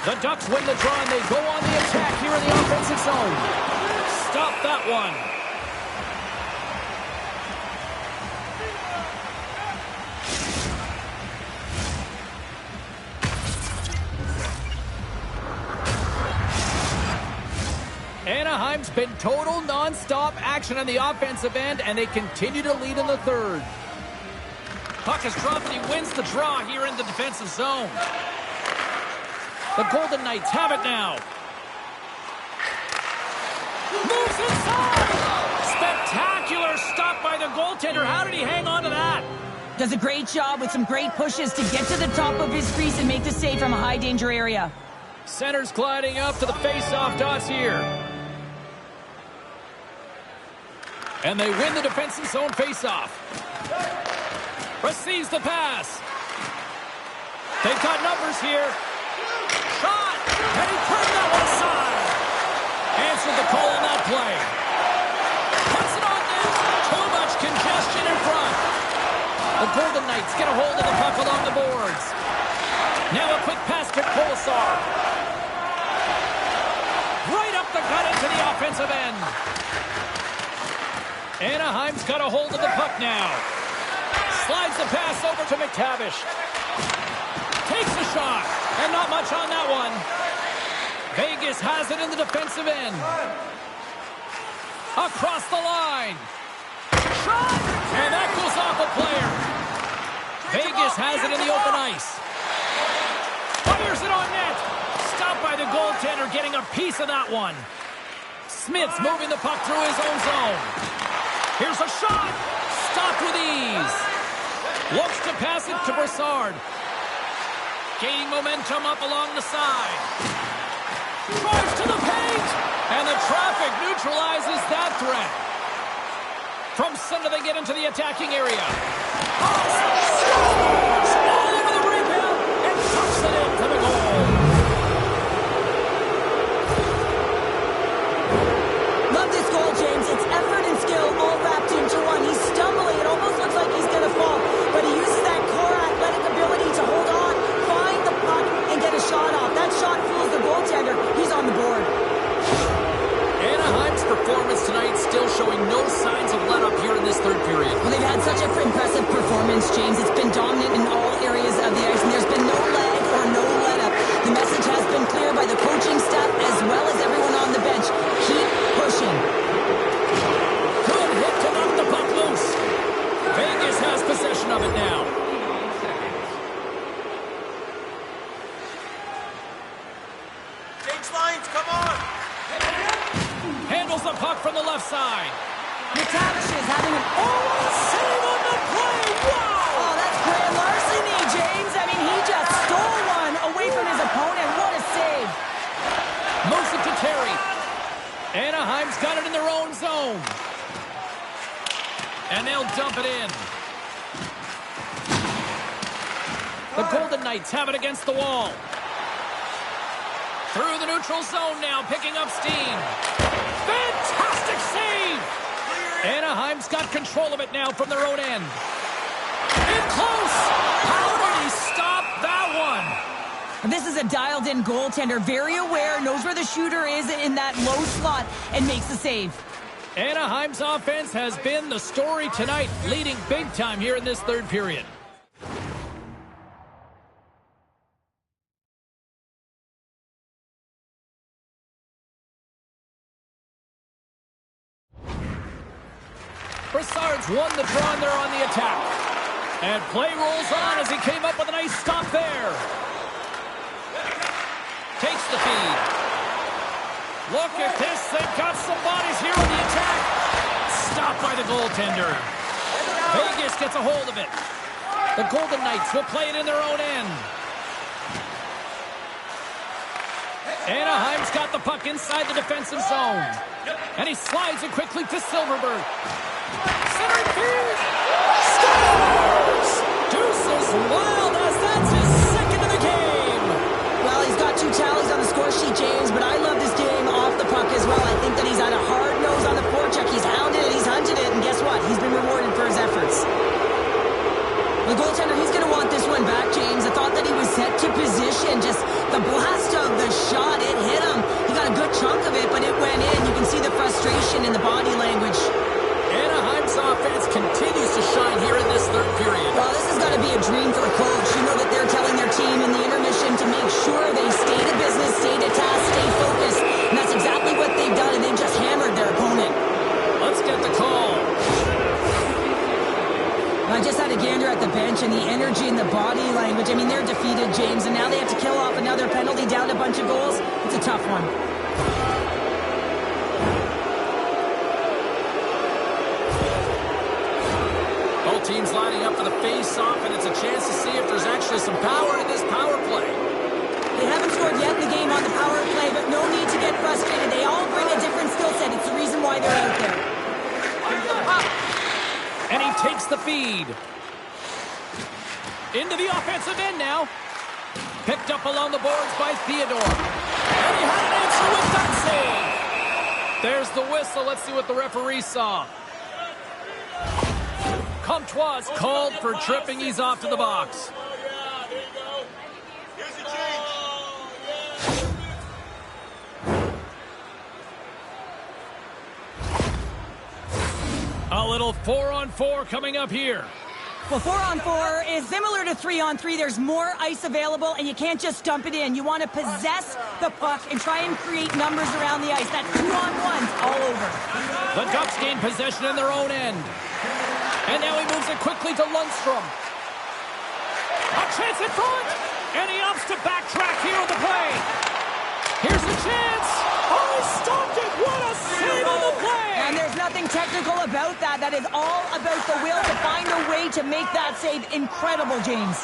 The Ducks win the draw, and they go on the attack here in the offensive zone. Stop that one. Anaheim's been total non-stop action on the offensive end, and they continue to lead in the third. Puck is dropped, and he wins the draw here in the defensive zone. The Golden Knights have it now. Moves inside! Spectacular stop by the goaltender. How did he hang on to that? Does a great job with some great pushes to get to the top of his crease and make the save from a high-danger area. Center's gliding up to the face-off dots here. And they win the defensive zone face-off. Receives the pass. They've got numbers here. Shot! And he turned that one aside. Answered the call on that play. Puts it on net. Too much congestion in front. The Golden Knights get a hold of the puck along the boards. Now a quick pass to Kolesar. Right up the gut into the offensive end. Anaheim's got a hold of the puck now. Slides the pass over to McTavish. Takes a shot, and not much on that one. Vegas has it in the defensive end. Across the line. Shot! And that goes off a player. Vegas has it in the open ice. Fires it on net. Stopped by the goaltender, getting a piece of that one. Smith's moving the puck through his own zone. Here's a shot. Stopped with ease. Looks to pass it to Brassard. Gaining momentum up along the side. Drives to the paint. And the traffic neutralizes that threat. From center, they get into the attacking area. Scores! All over the rebound and tucks it into the goal. Love this goal, James. It's effort and skill all wrapped into one. He's stumbling. It almost looks like he's going to fall. But he uses that core athletic ability to hold on, find the puck, and get a shot off. That shot fools the goaltender. He's on the board. Anaheim's performance tonight still showing no signs of let-up here in this third period. Well, they've had such an impressive performance, James. It's been dominant in all areas of the ice, and there's been no lag or no let-up. The message has been clear by the coaching staff as well as everyone on the bench. Keep pushing. Good hit to knock the puck loose. Vegas has possession of it now. Change lines, come on! Handles the puck from the left side. McTavish is having an Save on the play! Wow! Oh, that's grand larceny, James. I mean, he just stole one away from his opponent. What a save. Moves it to Terry. Anaheim's got it in their own zone. And they'll dump it in. The Golden Knights have it against the wall. Through the neutral zone now, picking up steam. Fantastic save! Anaheim's got control of it now from their own end. In close! How did he stop that one? This is a dialed-in goaltender, very aware, knows where the shooter is in that low slot, and makes the save. Anaheim's offense has been the story tonight, leading big time here in this third period. Brassard's won the draw, and they're on the attack. And play rolls on as he came up with a nice stop there. Takes the feed. Look at this. They've got some bodies here on the attack. Stopped by the goaltender. Vegas gets a hold of it. The Golden Knights will play it in their own end. Anaheim's got the puck inside the defensive zone. And he slides it quickly to Silverberg. Center field. Scores! Deuces wild as that's his second of the game. Well, score sheet, James, but I love this game off the puck as well. I think that he's had a hard nose on the forecheck. He's hounded it, he's hunted it, and guess what? He's been rewarded for his efforts. The goaltender, he's going to want this one back, James. I thought that he was set to position. Just the blast of the shot, it hit him. He got a good chunk of it, but it went in. You can see the frustration in the body language. Anaheim's offense continues to shine here in this third period. Well, this has got to be a dream for a coach. You know that they're telling their team in the intermission to make sure they stay to business, stay to task, stay focused. And that's exactly what they've done, and they've just hammered their opponent. Let's get the call. I just had a gander at the bench, and the energy and the body language. I mean, they're defeated, James, and now they have to kill off another penalty, down a bunch of goals. It's a tough one. Both teams lining up for the face-off, and it's a chance to see if there's actually some power in this power play. They haven't scored yet in the game on the power play, but no need to get frustrated. They all bring a different skill set. It's the reason why they're out there. And he takes the feed. Into the offensive end now. Picked up along the boards by Theodore. And he had an answer with that save. There's the whistle. Let's see what the referee saw. Comtois called for tripping. He's off to the box. A little 4-on-4 coming up here. Well, 4-on-4 is similar to 3-on-3. There's more ice available, and you can't just dump it in. You want to possess the puck and try and create numbers around the ice. That's 2-on-1s all over. The Ducks gain possession in their own end. And now he moves it quickly to Lundstrom. A chance in front. And he opts to backtrack here on the play. Here's the chance. Oh, he stopped it. What a save on the play. And there's nothing technical about that. That is all about the will to find a way to make that save. Incredible, James.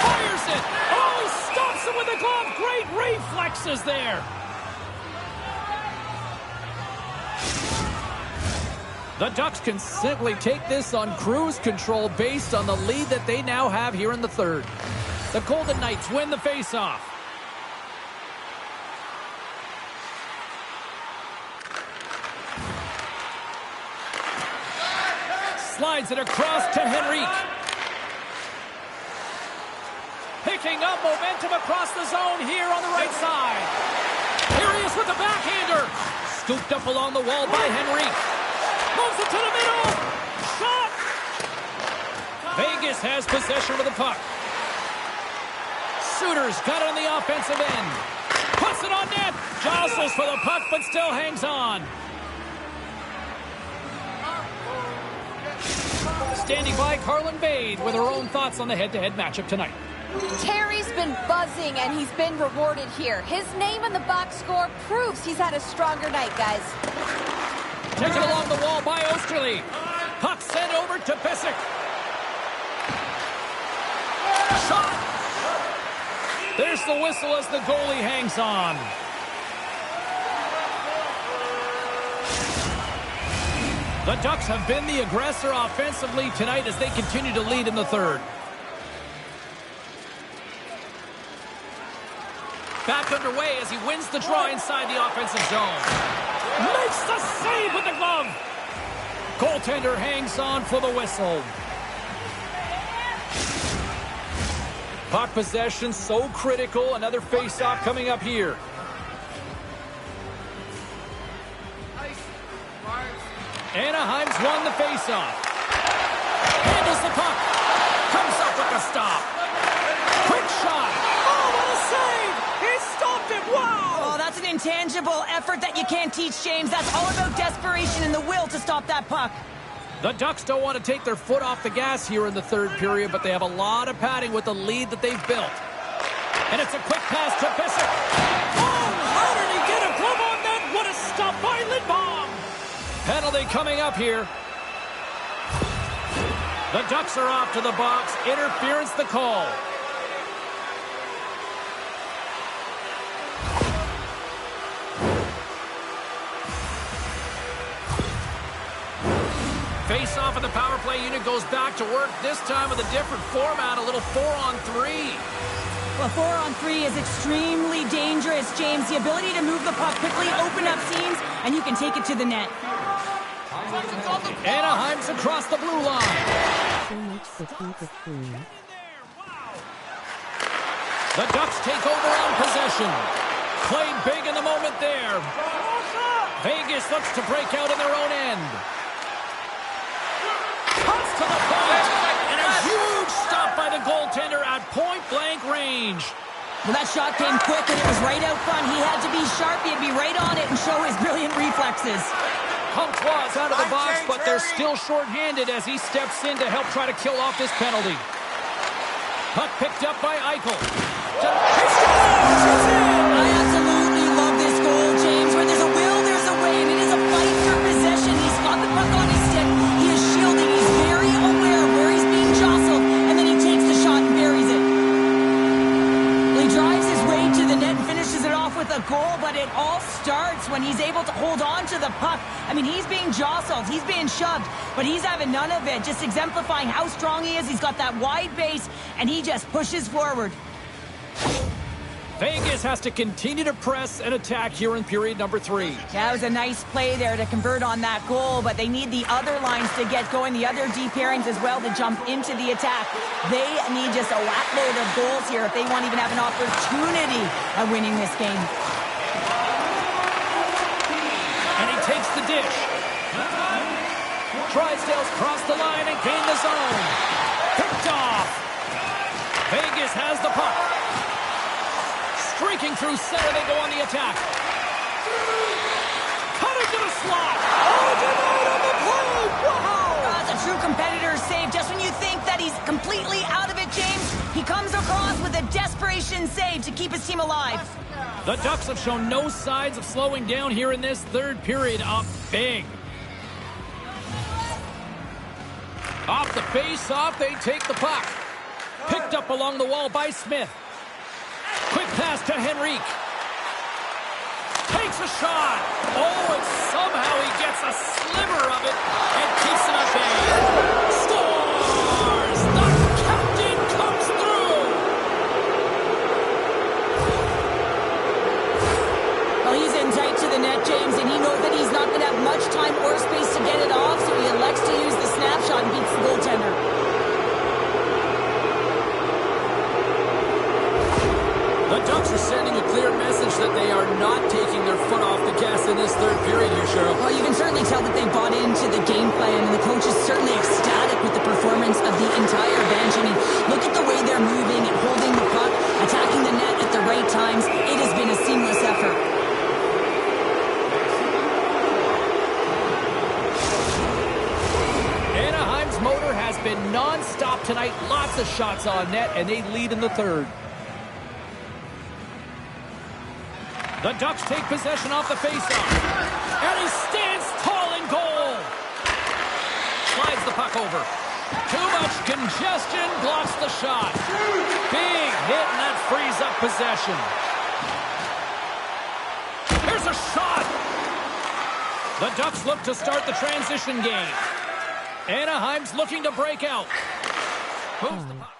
Fires it. Oh, he stops it with a glove. Great reflexes there. The Ducks can simply take this on cruise control based on the lead that they now have here in the third. The Golden Knights win the faceoff. Slides it across to Henrique. Picking up momentum across the zone here on the right side. Here he is with the backhander. Scooped up along the wall by Henrique. Moves it to the middle. Shot. Vegas has possession of the puck. Suter's got it on the offensive end. Puts it on net. Jostles for the puck, but still hangs on. Standing by, Carlin Bade with her own thoughts on the head-to-head matchup tonight. Terry's been buzzing, and he's been rewarded here. His name in the box score proves he's had a stronger night, guys. Taken along the wall by Osterley. Puck sent over to Pissick. Shot. There's the whistle as the goalie hangs on. The Ducks have been the aggressor offensively tonight as they continue to lead in the third. Back underway as he wins the draw inside the offensive zone. Makes the save with the glove. Goaltender hangs on for the whistle. Puck possession so critical. Another face-off coming up here. Anaheim's won the face-off. Handles the puck. Comes up with the stop. Quick shot. Oh, what a save! He stopped it. Wow! Oh, that's an intangible effort that you can't teach, James. That's all about desperation and the will to stop that puck. The Ducks don't want to take their foot off the gas here in the third period, but they have a lot of padding with the lead that they've built. And it's a quick pass to Pissick. Oh, how did he get a glove on that? What a stop by Lindbaum! Penalty coming up here. The Ducks are off to the box. Interference the call. Face-off of the power play unit goes back to work, this time with a different format, a little 4-on-3. Well, 4-on-3 is extremely dangerous, James. The ability to move the puck quickly, open up seams, and you can take it to the net. Anaheim's across the blue line. The Ducks take over on possession. Played big in the moment there. Vegas looks to break out in their own end. Cuts to the point. And a huge stop by the goaltender at point-blank range. Well, that shot came quick, and it was right out front. He had to be sharp. He had to be right on it and show his brilliant reflexes. Comtois out of the box, but they're still short-handed as he steps in to help try to kill off this penalty. Puck picked up by Eichel. I absolutely love this goal, James. Where there's a will, there's a way, and it is a fight for possession. He's got the puck on his stick. He is shielding. He's very aware of where he's being jostled, and then he takes the shot and buries it. Well, he drives his way to the net and finishes it off with a goal, but it all starts when he's able to hold on to the puck. I mean, he's being jostled, he's being shoved, but he's having none of it, just exemplifying how strong he is. He's got that wide base, and he just pushes forward. Vegas has to continue to press and attack here in period number 3. Yeah, that was a nice play there to convert on that goal, but they need the other lines to get going, the other D pairings as well to jump into the attack. They need just a whack load of goals here if they want to even have an opportunity at winning this game. And he takes the dish. Drysdale's crossed the line and gained the zone. Picked off. Vegas has the puck. Streaking through center, they go on the attack. Cut into the slot. Oh, denied on the play. Wow. That's a true competitor's save. Just when you think that he's completely out of it, James, he comes across with a desperation save to keep his team alive. The Ducks have shown no signs of slowing down here in this third period. Up big. Off the face-off, they take the puck. Picked up along the wall by Smith. Quick pass to Henrique. Takes a shot. Oh, and somehow he gets a sliver of it and keeps it at bay. Scores! The captain comes through! Well, he's in tight to the net, James, and he knows that he's not going to have much time or space to get it off, so he elects to use the snapshot and beats the goaltender. The Ducks are sending a clear message that they are not taking their foot off the gas in this third period here, Cheryl. Well, you can certainly tell that they bought into the game plan, and the coach is certainly ecstatic with the performance of the entire bench. I mean, look at the way they're moving and holding the puck, attacking the net at the right times. It has been a seamless effort. Anaheim's motor has been non-stop tonight. Lots of shots on net, and they lead in the third. The Ducks take possession off the faceoff. And he stands tall in goal. Slides the puck over. Too much congestion, blocks the shot. Big hit, and that frees up possession. Here's a shot. The Ducks look to start the transition game. Anaheim's looking to break out. Moves the puck.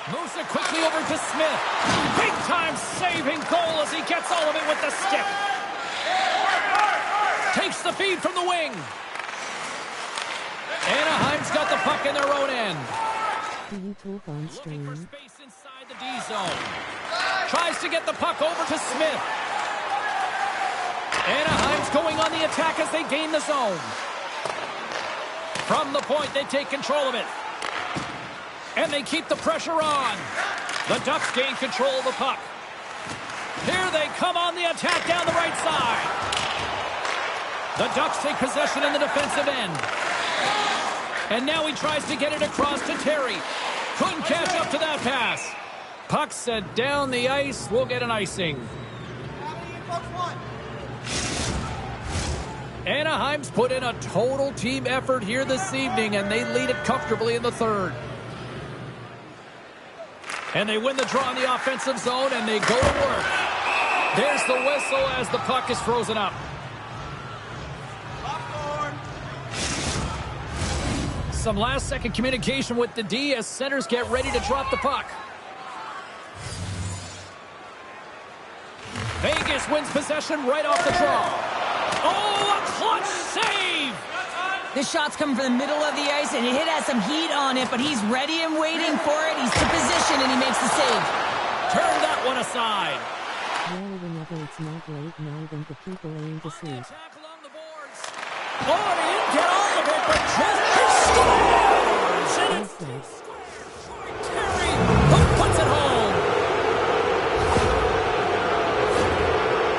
Moves it quickly over to Smith. Big-time saving goal as he gets all of it with the stick. Takes the feed from the wing. Anaheim's got the puck in their own end. Looking for space inside the D zone. Tries to get the puck over to Smith. Anaheim's going on the attack as they gain the zone. From the point, they take control of it. And they keep the pressure on. The Ducks gain control of the puck. Here they come on the attack down the right side. The Ducks take possession in the defensive end. And now he tries to get it across to Terry. Couldn't catch up to that pass. Puck sent down the ice. We'll get an icing. Anaheim's put in a total team effort here this evening, and they lead it comfortably in the third. And they win the draw in the offensive zone, and they go to work. There's the whistle as the puck is frozen up. Some last-second communication with the D as centers get ready to drop the puck. Vegas wins possession right off the draw. Oh, a clutch save! This shot's coming from the middle of the ice, and it has some heat on it, but he's ready and waiting for it. He's to position, and he makes the save. Turn that one aside. Well, whenever it's not late night and the people ain't asleep. Attack along the boards. Oh, he didn't get all of it, but just scores! And it's Terry who puts it home.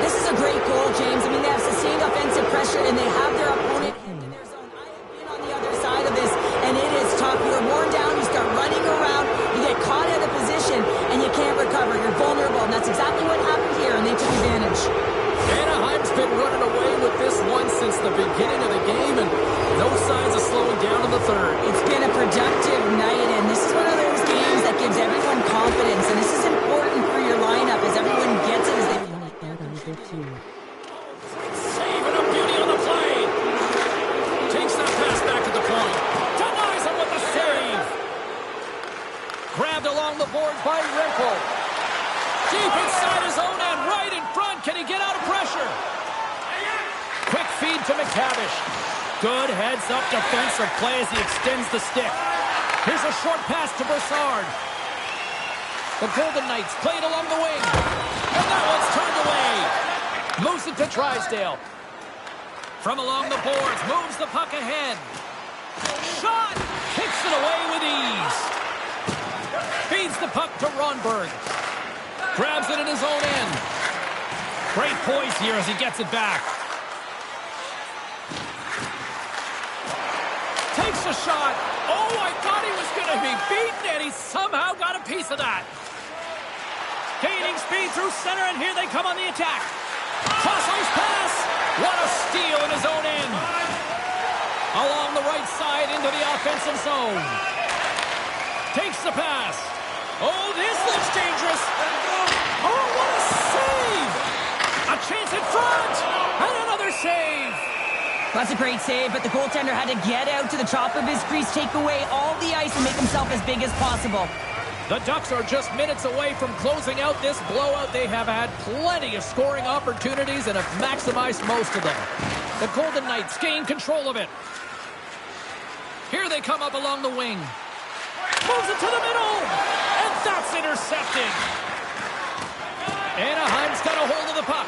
This is a great goal, James. I mean, they have sustained offensive pressure, and they have their opponent in their zone. I have been on the other side of this, and it is tough. You're worn down. You start running around. You get caught out of position, and you can't recover. You're vulnerable, and that's exactly what happened here, and they took advantage. Anaheim's been running away with this one since the beginning of the game, and no signs of slowing down in the third. It's been a productive night, and this is one of those games that gives everyone confidence, and this is important for your lineup as everyone gets it as they... Save and a beauty on the play. Takes that pass back at the point. Denies him with the save. Grabbed along the boards by Rinkle. Deep inside his own end, right in front. Can he get out of pressure? Quick feed to McTavish. Good heads-up defensive play as he extends the stick. Here's a short pass to Broussard. The Golden Knights played along the wing. And that one's turned away. Moves it to Drysdale. From along the boards, moves the puck ahead. Shot! Kicks it away with ease. Feeds the puck to Ronberg. Grabs it in his own end. Great poise here as he gets it back. Takes a shot. Oh, I thought he was going to be beaten, and he somehow got a piece of that. Gaining speed through center, and here they come on the attack. Cross-ice pass. What a steal in his own end. Along the right side into the offensive zone. Takes the pass. Oh, this looks dangerous. Oh, what a save. A chance in front. And another save. That's a great save, but the goaltender had to get out to the top of his crease, take away all the ice, and make himself as big as possible. The Ducks are just minutes away from closing out this blowout. They have had plenty of scoring opportunities and have maximized most of them. The Golden Knights gain control of it. Here they come up along the wing. Moves it to the middle, and that's intercepted. Anaheim's got a hold of the puck.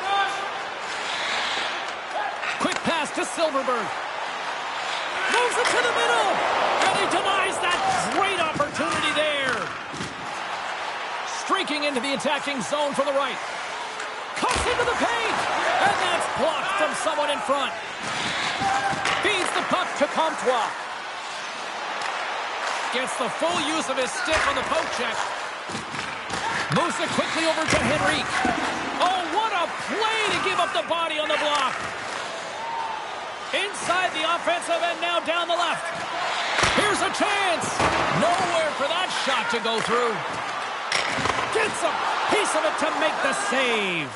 Quick pass to Silverberg. Moves it to the middle, and he denies that great opportunity there. Streaking into the attacking zone from the right. Cuts into the paint, and that's blocked from someone in front. Feeds the puck to Comtois. Gets the full use of his stick on the poke check. Moves it quickly over to Henrique. Oh, what a play to give up the body on the block. Inside the offensive end, now down the left. Here's a chance. Nowhere for that shot to go through. Gets a piece of it to make the save.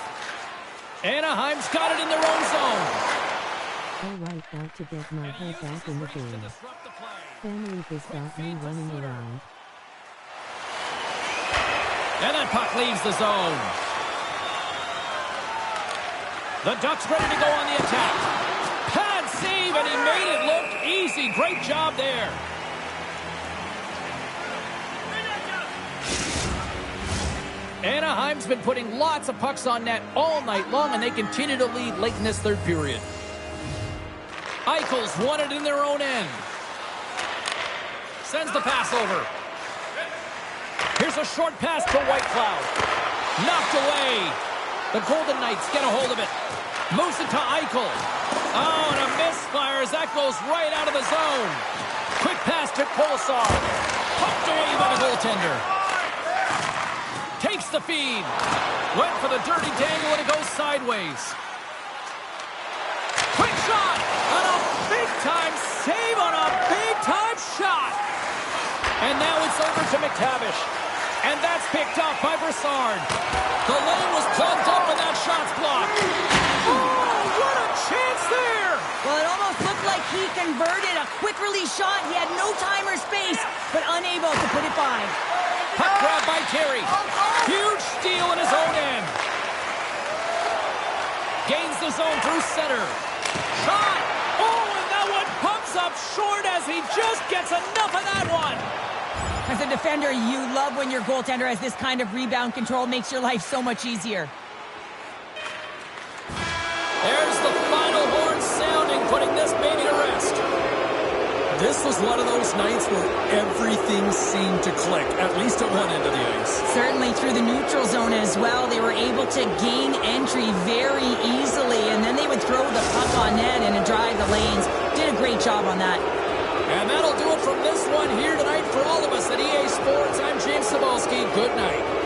Anaheim's got it in their own zone. All right, now to get my head back in the game. Family has got me running around. And that puck leaves the zone. The Ducks ready to go on the attack. Pad save, and he made it look easy. Great job there. Anaheim's been putting lots of pucks on net all night long, and they continue to lead late in this third period. Eichel's won it in their own end. Sends the pass over. Here's a short pass to Whitecloud. Knocked away. The Golden Knights get a hold of it. Moves it to Eichel. Oh, and a misfire as that goes right out of the zone. Quick pass to Kolesar. Poked away by the goaltender. Takes the feed. Went for the dirty dangle and it goes sideways. Quick shot. And a big-time save on a big-time shot. And now it's over to McTavish. And that's picked up by Broussard. The lane was plugged up and that shot's blocked. Oh, what a chance there. Well, it almost looked like he converted a quick release shot. He had no time or space, but unable to put it by. Puck grab by Terry. Huge steal in his own end. Gains the zone through center. Shot! Oh, and that one pumps up short as he just gets enough of that one. As a defender, you love when your goaltender has this kind of rebound control. Makes your life so much easier. There's the final horn sounding, putting this baby to rest. This was one of those nights where everything seemed to click, at least at one end of the ice. Certainly through the neutral zone as well. They were able to gain entry very easily, and then they would throw the puck on net and drive the lanes. Did a great job on that. And that'll do it from this one here tonight for all of us at EA Sports. I'm James Cybulski. Good night.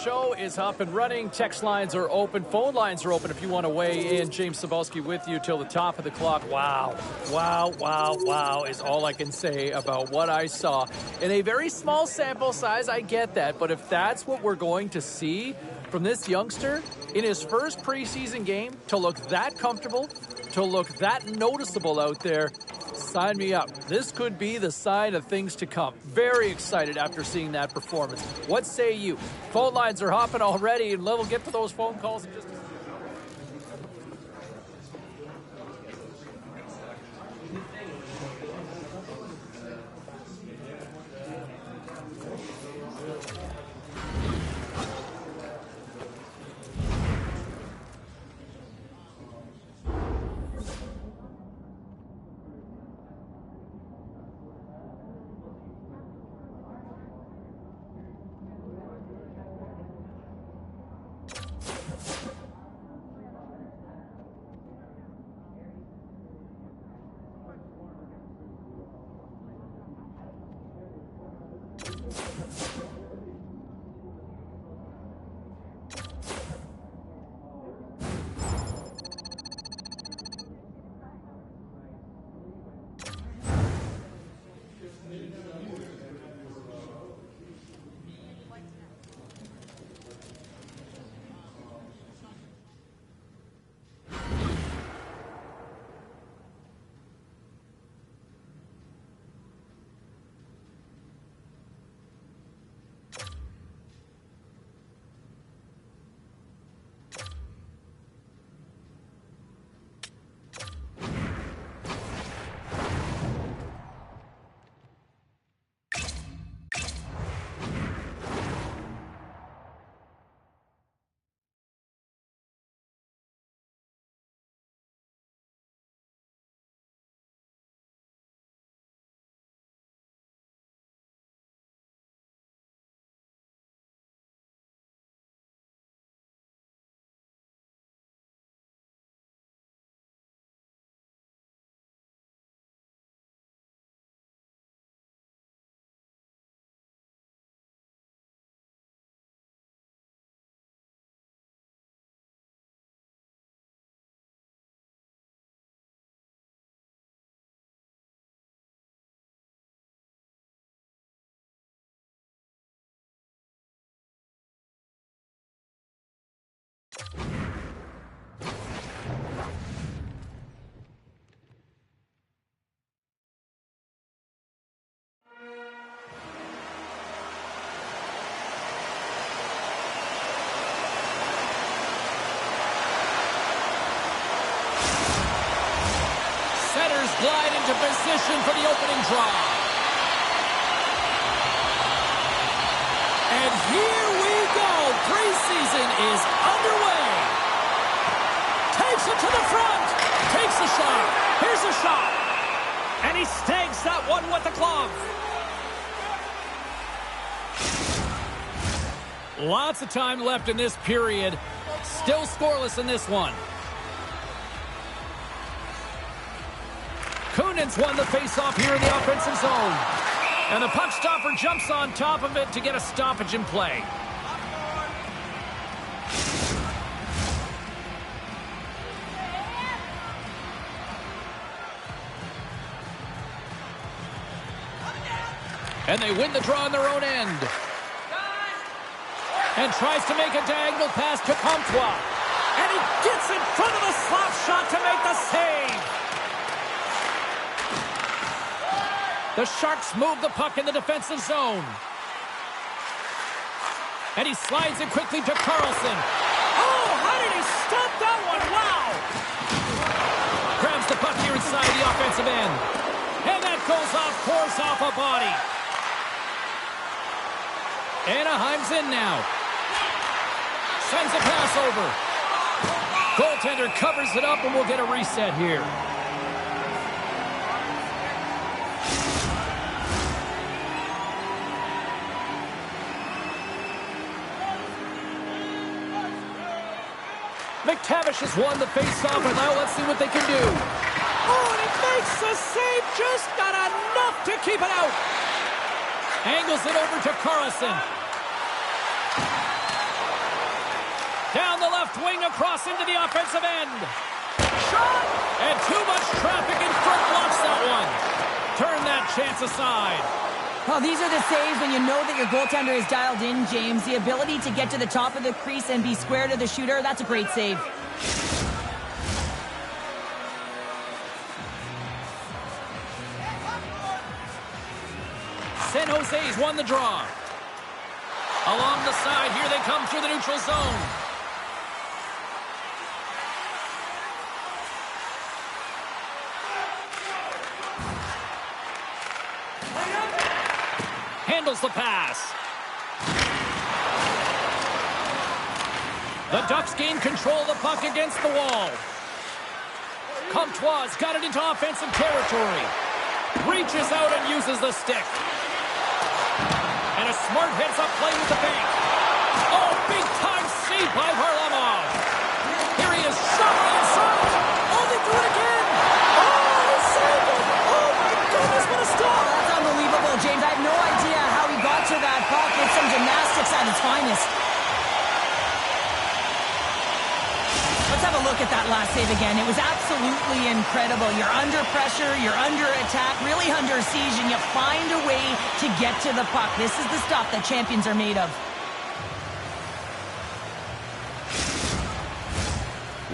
Show is up and running. Text lines are open. Phone lines are open if you want to weigh in. James Cybulski with you till the top of the clock. Wow. Wow, wow, wow is all I can say about what I saw. In a very small sample size, I get that. But if that's what we're going to see from this youngster in his first preseason game, to look that comfortable, to look that noticeable out there, sign me up. This could be the sign of things to come. Very excited after seeing that performance. What say you? Phone lines are hopping already, and we'll get to those phone calls in just a second. glide into position for the opening draw. And here we go. Preseason is underway. Takes it to the front. Takes a shot. Here's a shot. And he snags that one with the glove. Lots of time left in this period. Still scoreless in this one. Kunin's won the faceoff here in the offensive zone. And the puck stopper jumps on top of it to get a stoppage in play. And they win the draw on their own end. And tries to make a diagonal pass to Comtois. And he gets in front of the slap shot to make the save. The Sharks move the puck in the defensive zone. And he slides it quickly to Carlson. Oh, how did he stop that one? Wow! Grabs the puck here inside the offensive end. And that goes off, pours off a body. Anaheim's in now. Sends a pass over. Goaltender covers it up and we'll get a reset here. McTavish has won the faceoff, and now let's see what they can do. Oh, and he makes the save, just not enough to keep it out. Angles it over to Carlson. Down the left wing, across into the offensive end. Shot! And too much traffic in front blocks that one. Turn that chance aside. Well, these are the saves when you know that your goaltender is dialed in, James. The ability to get to the top of the crease and be square to the shooter, that's a great save. San Jose's won the draw. Along the side, here they come through the neutral zone. Handles the pass. The Ducks gain control of the puck against the wall. Comtois got it into offensive territory. Reaches out and uses the stick. And a smart heads-up play with the bank. Oh, big-time save by Varlamov. Here he is, shot inside. Oh, they do it again. Oh, he saved it. Oh, my goodness, what a stop. That's unbelievable, James. I have no idea how he got to that puck. It's some gymnastics at its finest. Let's have a look at that last save again. It was absolutely incredible. You're under pressure, you're under attack, really under siege, and you find a way to get to the puck. This is the stuff that champions are made of.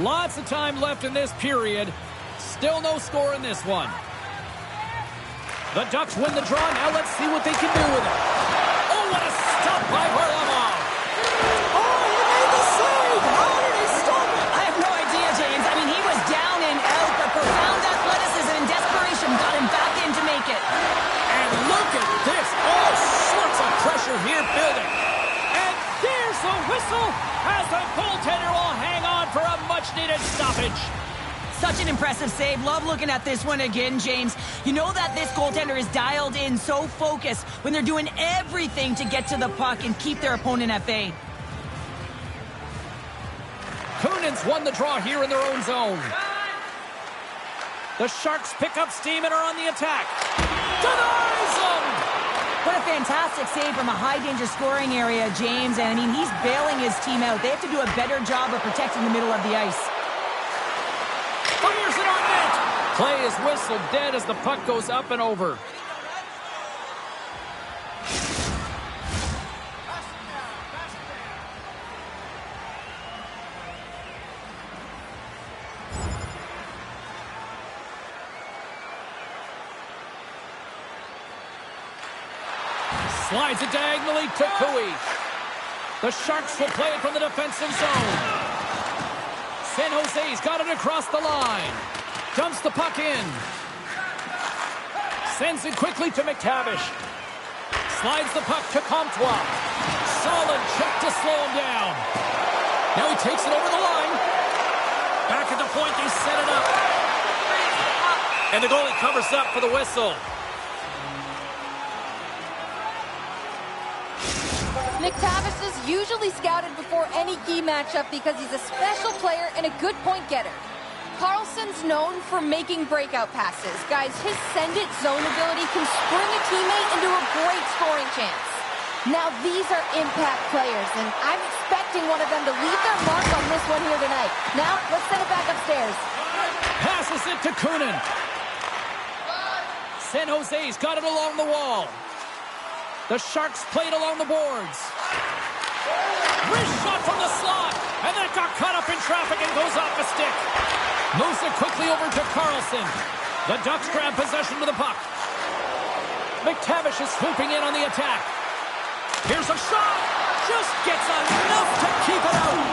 Lots of time left in this period. Still no score in this one. The Ducks win the draw. Now let's see what they can do with it. Oh, what a stop by Varlamov. Oh, he made the save. How did he stop it? I have no idea, James. I mean, he was down and out, but profound athleticism and desperation got him back in to make it. And look at this. All sorts of pressure here building. And there's the whistle as the goaltender will hang on for a much-needed stoppage. Such an impressive save. Love looking at this one again, James. You know that this goaltender is dialed in, so focused when they're doing everything to get to the puck and keep their opponent at bay. Kunin's won the draw here in their own zone. The Sharks pick up steam and are on the attack. Denies them! What a fantastic save from a high-danger scoring area, James. And, I mean, he's bailing his team out. They have to do a better job of protecting the middle of the ice. Fires it on net. Play is whistled dead as the puck goes up and over. Slides it diagonally to Cooey. The Sharks will play it from the defensive zone. San Jose's got it across the line. Dumps the puck in. Sends it quickly to McTavish. Slides the puck to Comtois. Solid check to slow him down. Now he takes it over the line. Back at the point, they set it up. And the goalie covers up for the whistle. McTavish is usually scouted before any key matchup because he's a special player and a good point getter. Carlson's known for making breakout passes. Guys, his send-it zone ability can spring a teammate into a great scoring chance. Now, these are impact players, and I'm expecting one of them to leave their mark on this one here tonight. Now, let's send it back upstairs. Passes it to Kunin. San Jose's got it along the wall. The Sharks played along the boards. Wrist shot from the slot, and that got caught up in traffic and goes off the stick. Moves it quickly over to Carlson. The Ducks grab possession to the puck. McTavish is swooping in on the attack. Here's a shot. Just gets enough to keep it out.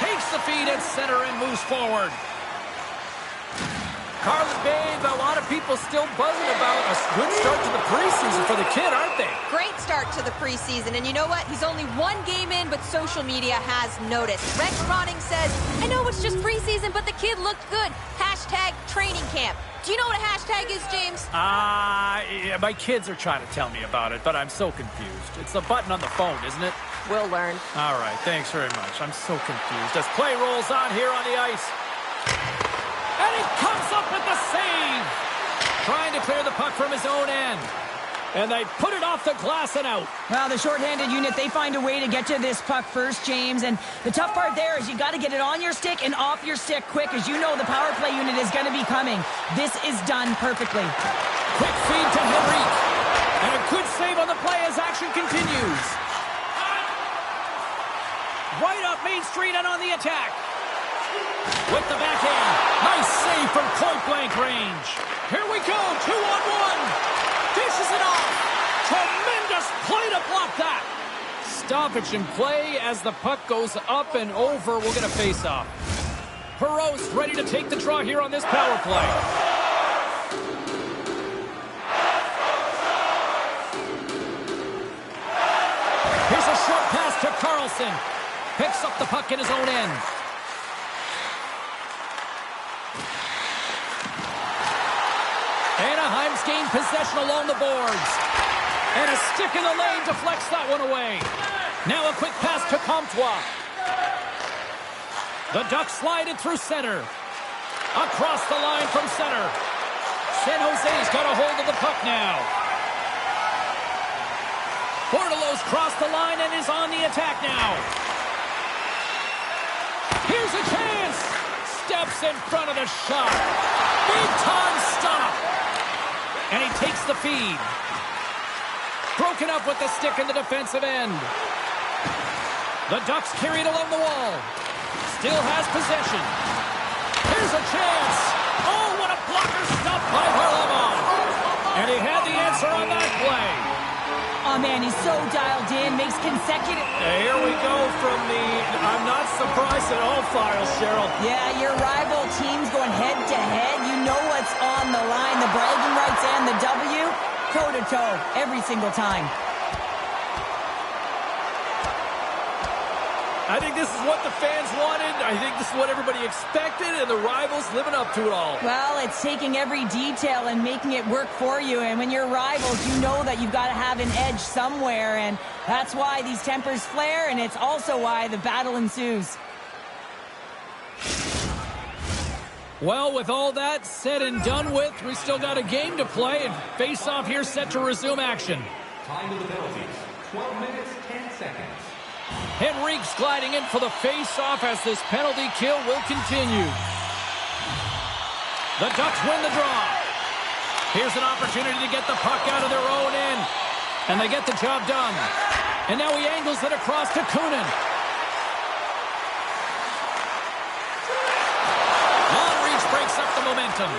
Takes the feed at center and moves forward. Carly Babe, a lot of people still buzzing about a good start to the preseason for the kid, aren't they? Great start to the preseason, and you know what? He's only one game in, but social media has noticed. Rex Ronning says, I know it's just preseason, but the kid looked good. Hashtag training camp. Do you know what a hashtag is, James? Yeah, my kids are trying to tell me about it, but I'm so confused. It's the button on the phone, isn't it? We'll learn. All right, thanks very much. I'm so confused. As play rolls on here on the ice. And he comes up with the save. Trying to clear the puck from his own end. And they put it off the glass and out. Well, the shorthanded unit, they find a way to get to this puck first, James. And the tough part there is you got to get it on your stick and off your stick quick. As you know, the power play unit is going to be coming. This is done perfectly. Quick feed to Henrique. And a good save on the play as action continues. Right up Main Street and on the attack. With the backhand. Nice save from point-blank range. Here we go, 2-on-1. Dishes it off. Tremendous play to block that. Stoppage in play as the puck goes up and over. We'll get a face-off. Perot's ready to take the draw here on this power play. Here's a short pass to Carlson. Picks up the puck in his own end. Anaheim's gained possession along the boards. And a stick in the lane deflects that one away. Now a quick pass to Comtois. The Ducks slide it through center. Across the line from center. San Jose's got a hold of the puck now. Bordelo's crossed the line and is on the attack now. Here's a chance. Steps in front of the shot. Big time stop. And he takes the feed. Broken up with the stick in the defensive end. The Ducks carried along the wall. Still has possession. Here's a chance. Oh, what a blocker stop by Varlamov. And he had the answer on that play. Oh, man, he's so dialed in. Makes consecutive... Here we go from the I'm not surprised at all files, Cheryl. Yeah, your rival team's going head-to-head. You know what's on the line. The bragging rights and the W, toe-to-toe, every single time. I think this is what the fans wanted. I think this is what everybody expected, and the rivals living up to it all. Well, it's taking every detail and making it work for you. And when you're rivals, you know that you've got to have an edge somewhere. And that's why these tempers flare, and it's also why the battle ensues. Well, with all that said and done with, we still got a game to play, and face-off here set to resume action. Time to the penalties. 12 minutes, 10 seconds. Henrique's gliding in for the face-off as this penalty kill will continue. The Ducks win the draw. Here's an opportunity to get the puck out of their own end. And they get the job done. And now he angles it across to Kunin. Long reach breaks up the momentum.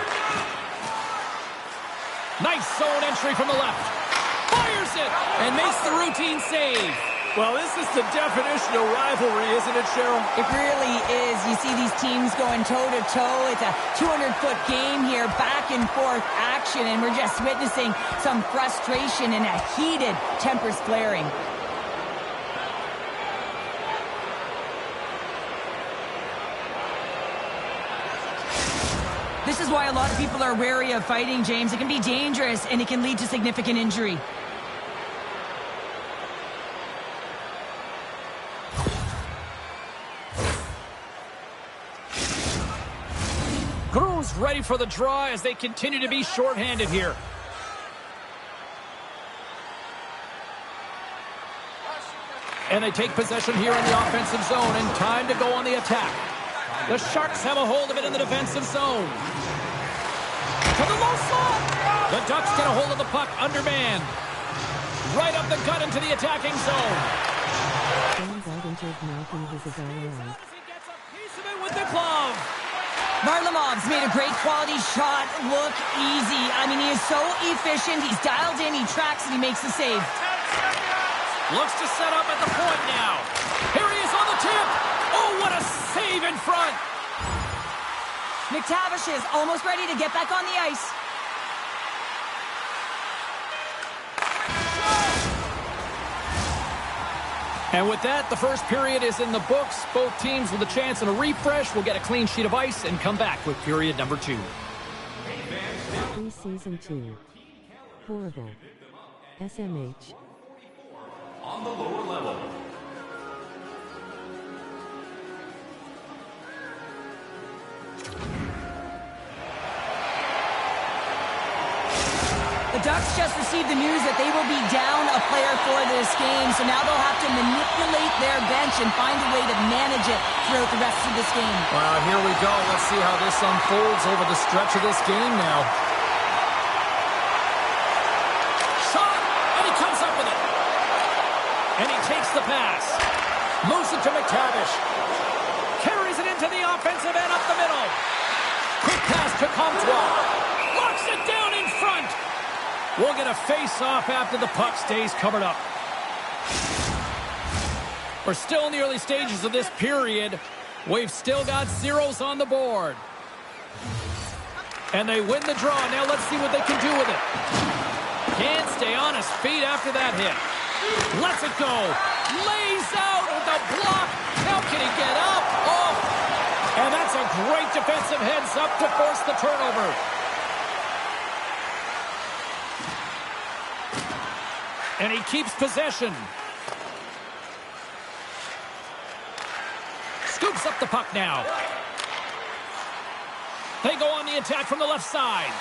Nice zone entry from the left. Fires it and makes the routine save. Well, this is the definition of rivalry, isn't it, Cheryl? It really is. You see these teams going toe-to-toe. It's a 200-foot game here, back-and-forth action, and we're just witnessing some frustration and a heated tempers flaring. This is why a lot of people are wary of fighting, James. It can be dangerous, and it can lead to significant injury. Cruz ready for the draw as they continue to be shorthanded here. And they take possession here in the offensive zone, and time to go on the attack. The Sharks have a hold of it in the defensive zone. To the low slot. The Ducks get a hold of the puck, undermanned. Right up the gut into the attacking zone. James Eidenberg knocking his is all right. He gets a piece of it with the glove. Varlamov's made a great quality shot look easy. I mean, he is so efficient. He's dialed in, he tracks, and he makes the save. Looks to set up at the point now. Here he is on the tip. Oh, what a save in front. McTavish is almost ready to get back on the ice. And with that, the first period is in the books. Both teams with a chance and a refresh will get a clean sheet of ice and come back with period number 2. Preseason 2. Horrible. SMH. On the lower level. The Ducks just received the news that they will be down a player for this game, so now they'll have to manipulate their bench and find a way to manage it throughout the rest of this game. Well, here we go. Let's see how this unfolds over the stretch of this game now. Shot, and he comes up with it. And he takes the pass. Moves it to McTavish. Carries it into the offensive end up the middle. Quick pass to Comtois. Locks it down in front. We'll get a face-off after the puck stays covered up. We're still in the early stages of this period. We've still got zeros on the board. And they win the draw. Now let's see what they can do with it. Can't stay on his feet after that hit. Lets it go. Lays out with the block. Now can he get up? Oh! And that's a great defensive heads-up to force the turnover. And he keeps possession. Scoops up the puck now. They go on the attack from the left side.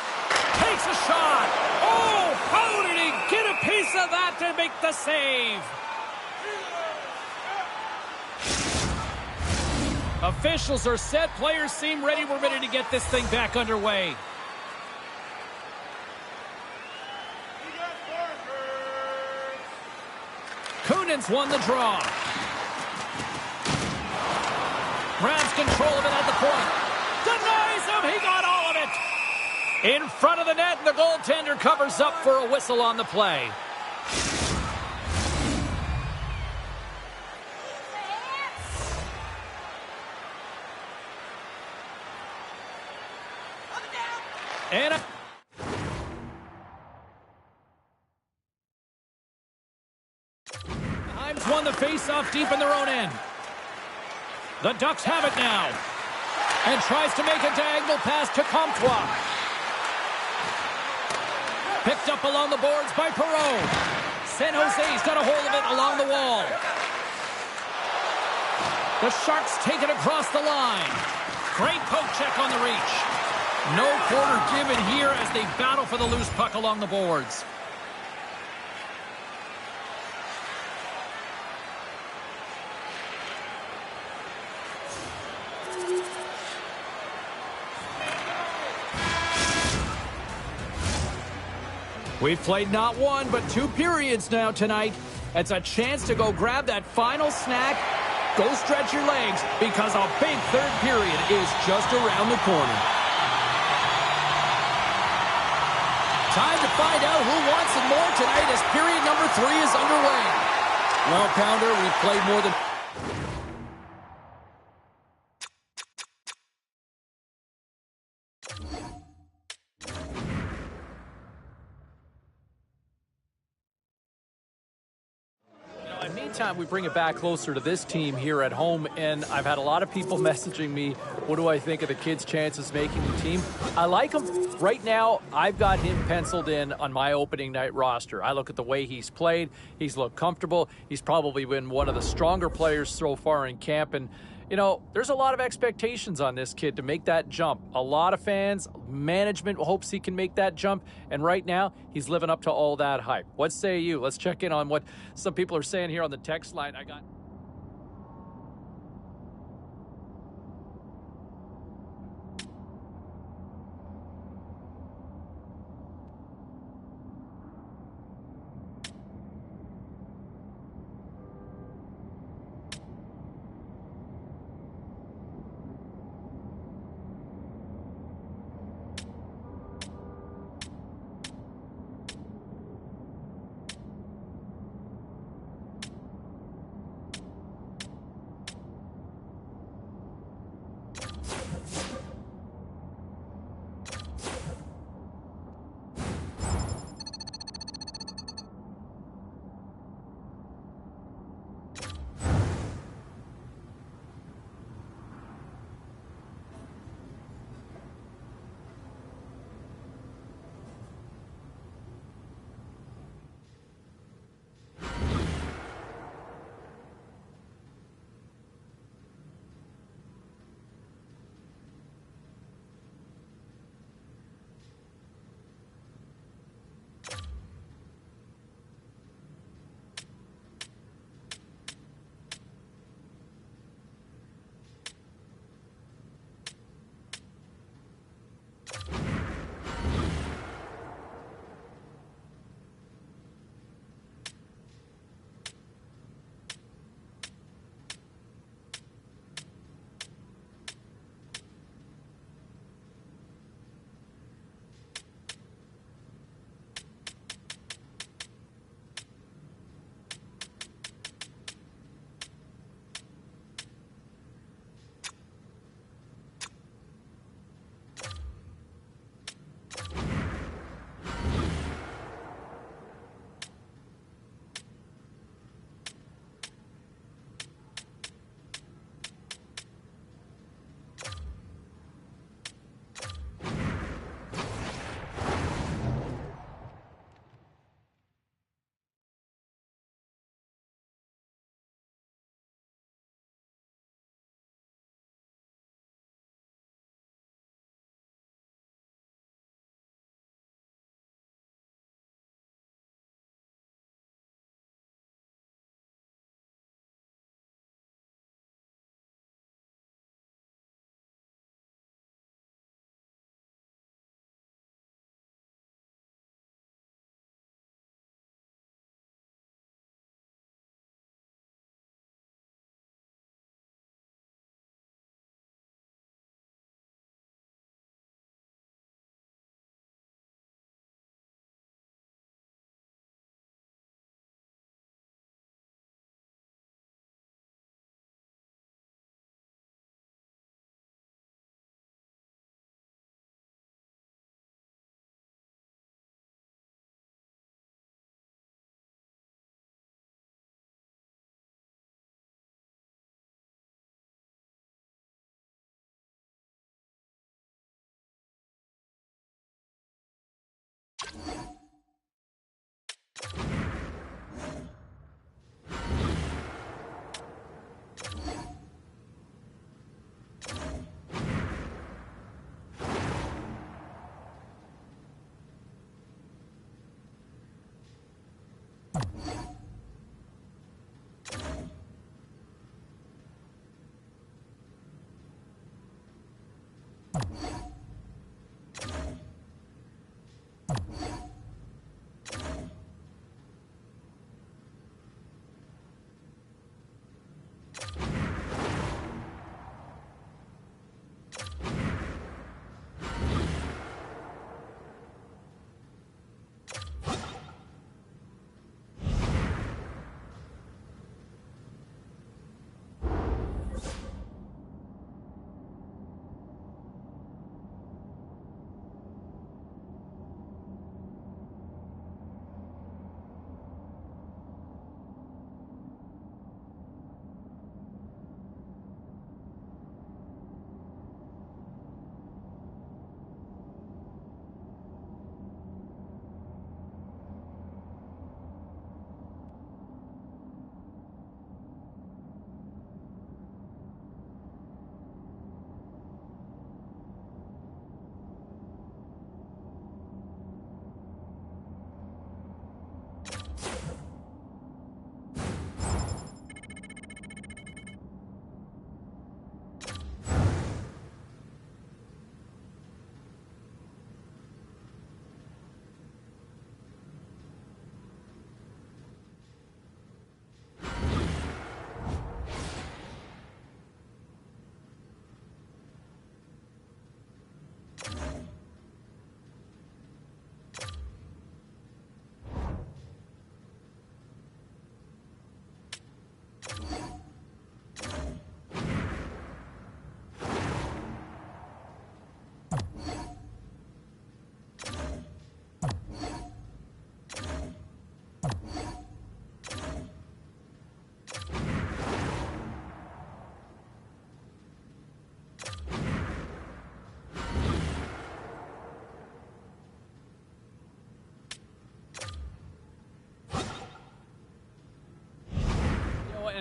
Takes a shot. Oh, how did he get a piece of that to make the save? Officials are set. Players seem ready. We're ready to get this thing back underway. Kunin's won the draw. Grabs control of it at the point. Denies him. He got all of it. In front of the net, and the goaltender covers up for a whistle on the play. And Anaheim's won the face-off deep in their own end. The Ducks have it now. And tries to make a diagonal pass to Comtois. Picked up along the boards by Perreault. San Jose's got a hold of it along the wall. The Sharks take it across the line. Great poke check on the reach. No quarter given here as they battle for the loose puck along the boards. We've played not one, but 2 periods now tonight. It's a chance to go grab that final snack. Go stretch your legs, because a big third period is just around the corner. Time to find out who wants it more tonight as period number 3 is underway. Well, Pounder, we've played more than... And meantime, we bring it back closer to this team here at home, and I've had a lot of people messaging me, what do I think of the kid's chances making the team? I like him. Right now, I've got him penciled in on my opening night roster. I look at the way he's played. He's looked comfortable. He's probably been one of the stronger players so far in camp, and you know, there's a lot of expectations on this kid to make that jump. A lot of fans, management hopes he can make that jump. And right now, he's living up to all that hype. What say you? Let's check in on what some people are saying here on the text line. I got...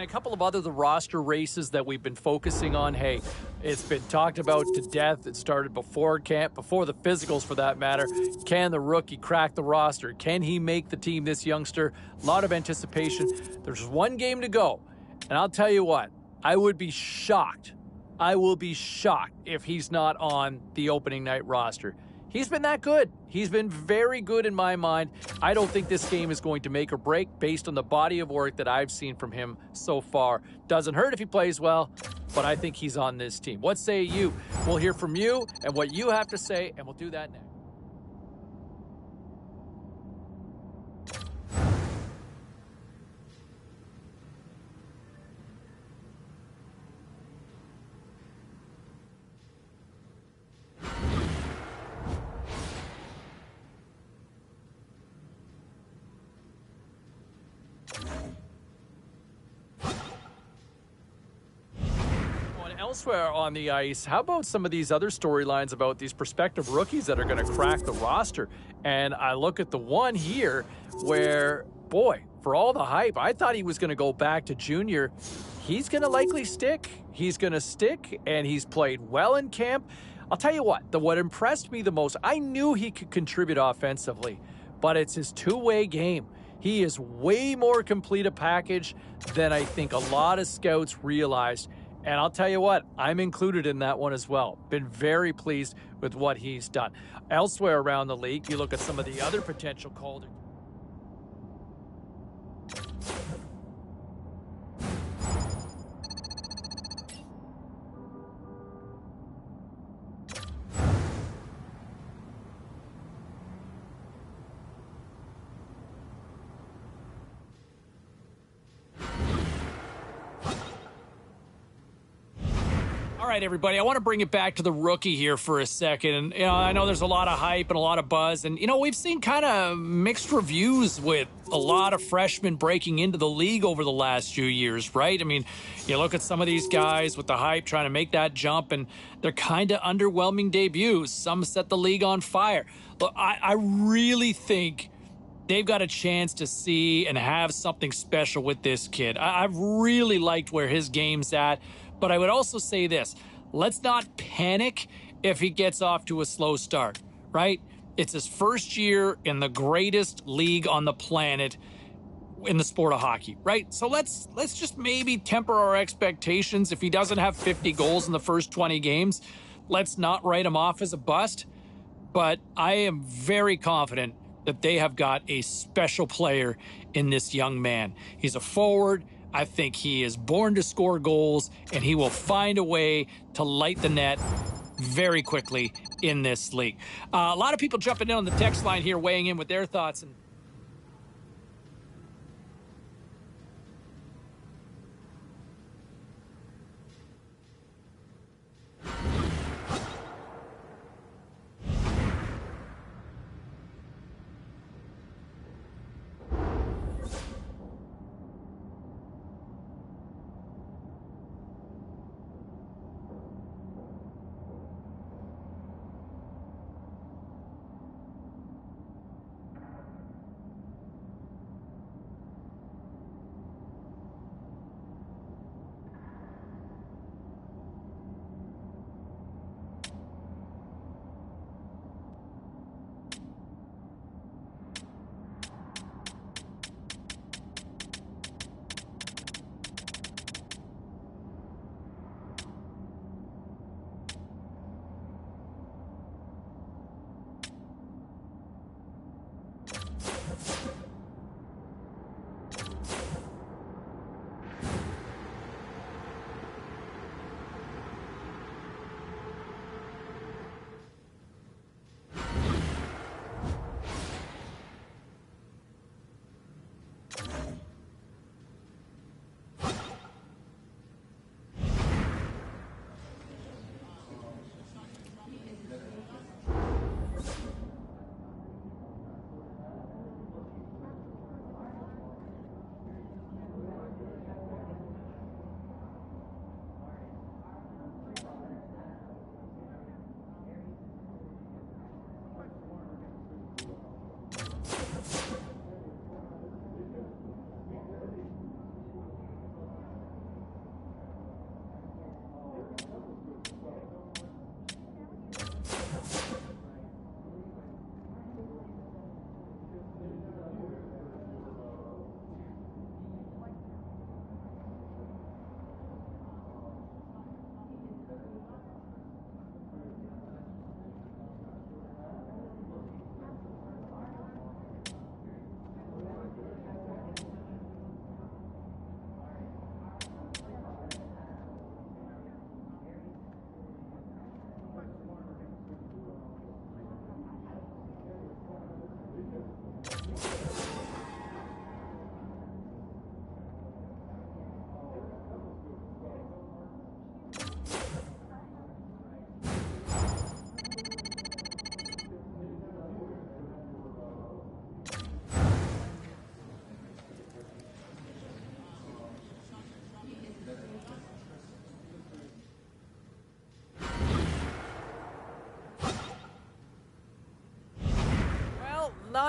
a couple of other the roster races that we've been focusing on. Hey, it's been talked about to death. It started before camp, before the physicals for that matter. Can the rookie crack the roster? Can he make the team, this youngster? A lot of anticipation. There's one game to go. And I'll tell you what, I would be shocked. I will be shocked if he's not on the opening night roster. He's been that good. He's been very good in my mind. I don't think this game is going to make or break based on the body of work that I've seen from him so far. Doesn't hurt if he plays well, but I think he's on this team. What say you? We'll hear from you and what you have to say, and we'll do that next. Elsewhere on the ice, how about some of these other storylines about these prospective rookies that are going to crack the roster? And I look at the one here where, boy, for all the hype, I thought he was going to go back to junior. He's going to likely stick. He's going to stick, and he's played well in camp. I'll tell you what impressed me the most, I knew he could contribute offensively, but it's his two-way game. He is way more complete a package than I think a lot of scouts realized. And I'll tell you what, I'm included in that one as well. Been very pleased with what he's done. Elsewhere around the league, you look at some of the other potential Calder. All right, everybody, I want to bring it back to the rookie here for a second. And, I know there's a lot of hype and a lot of buzz. And, we've seen kind of mixed reviews with a lot of freshmen breaking into the league over the last few years, right? I mean, you look at some of these guys with the hype trying to make that jump, and they're kind of underwhelming debuts. Some set the league on fire. Look, I really think they've got a chance to see and have something special with this kid. I've really liked where his game's at. But I would also say this, let's not panic if he gets off to a slow start, right? It's his first year in the greatest league on the planet in the sport of hockey, right? So let's just maybe temper our expectations. If he doesn't have 50 goals in the first 20 games, let's not write him off as a bust. But I am very confident that they have got a special player in this young man. He's a forward. I think he is born to score goals, and he will find a way to light the net very quickly in this league. A lot of people jumping in on the text line here, weighing in with their thoughts. And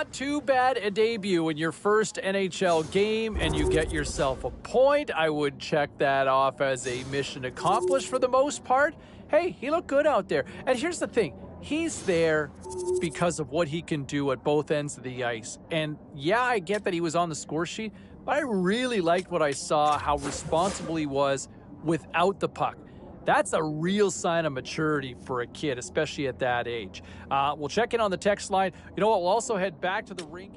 not too bad a debut in your first NHL game, and you get yourself a point. I would check that off as a mission accomplished for the most part. Hey, he looked good out there. And here's the thing. He's there because of what he can do at both ends of the ice. And yeah, I get that he was on the score sheet, but I really liked what I saw, how responsible he was without the puck. That's a real sign of maturity for a kid, especially at that age. We'll check in on the text line. You know what? We'll also head back to the rink.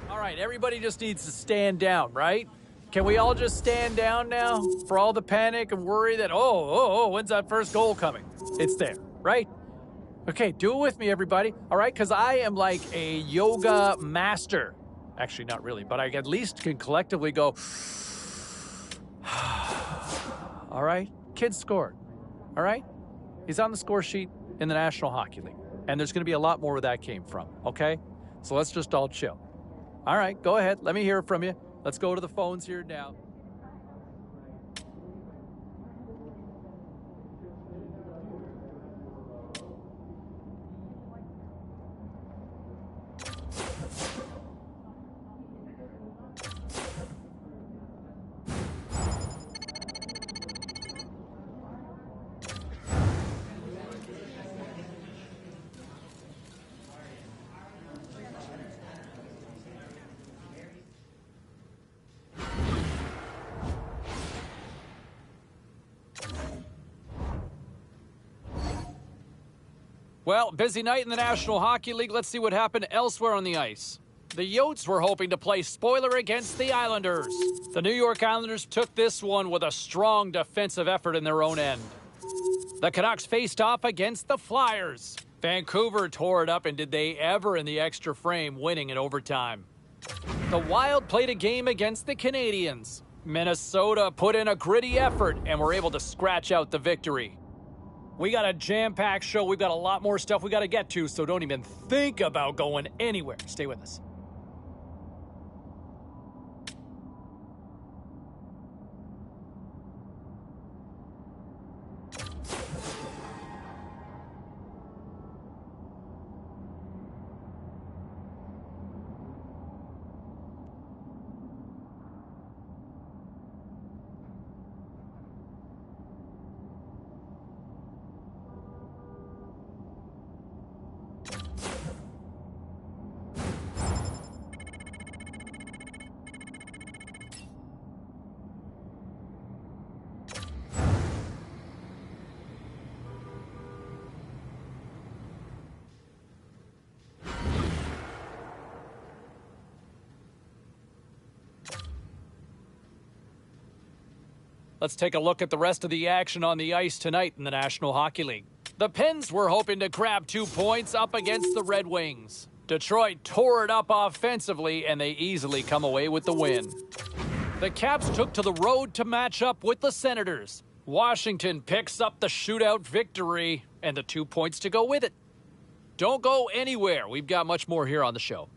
All right, everybody just needs to stand down, right? Can we all just stand down now for all the panic and worry that, when's that first goal coming? It's there, right? Okay, do it with me, everybody. All right, because I am like a yoga master. Actually, not really, but I at least can collectively go, all right? Kid scored, all right? He's on the score sheet in the National Hockey League, and there's going to be a lot more where that came from, okay? So let's just all chill. All right, go ahead. Let me hear from you. Let's go to the phones here now. Well, busy night in the National Hockey League. Let's see what happened elsewhere on the ice. The Yotes were hoping to play spoiler against the Islanders. The New York Islanders took this one with a strong defensive effort in their own end. The Canucks faced off against the Flyers. Vancouver tore it up, and did they ever in the extra frame, winning in overtime. The Wild played a game against the Canadiens. Minnesota put in a gritty effort and were able to scratch out the victory. We got a jam-packed show. We've got a lot more stuff we got to get to, so don't even think about going anywhere. Stay with us. Let's take a look at the rest of the action on the ice tonight in the National Hockey League. The Pens were hoping to grab 2 points up against the Red Wings. Detroit tore it up offensively, and they easily come away with the win. The Caps took to the road to match up with the Senators. Washington picks up the shootout victory and the 2 points to go with it. Don't go anywhere. We've got much more here on the show.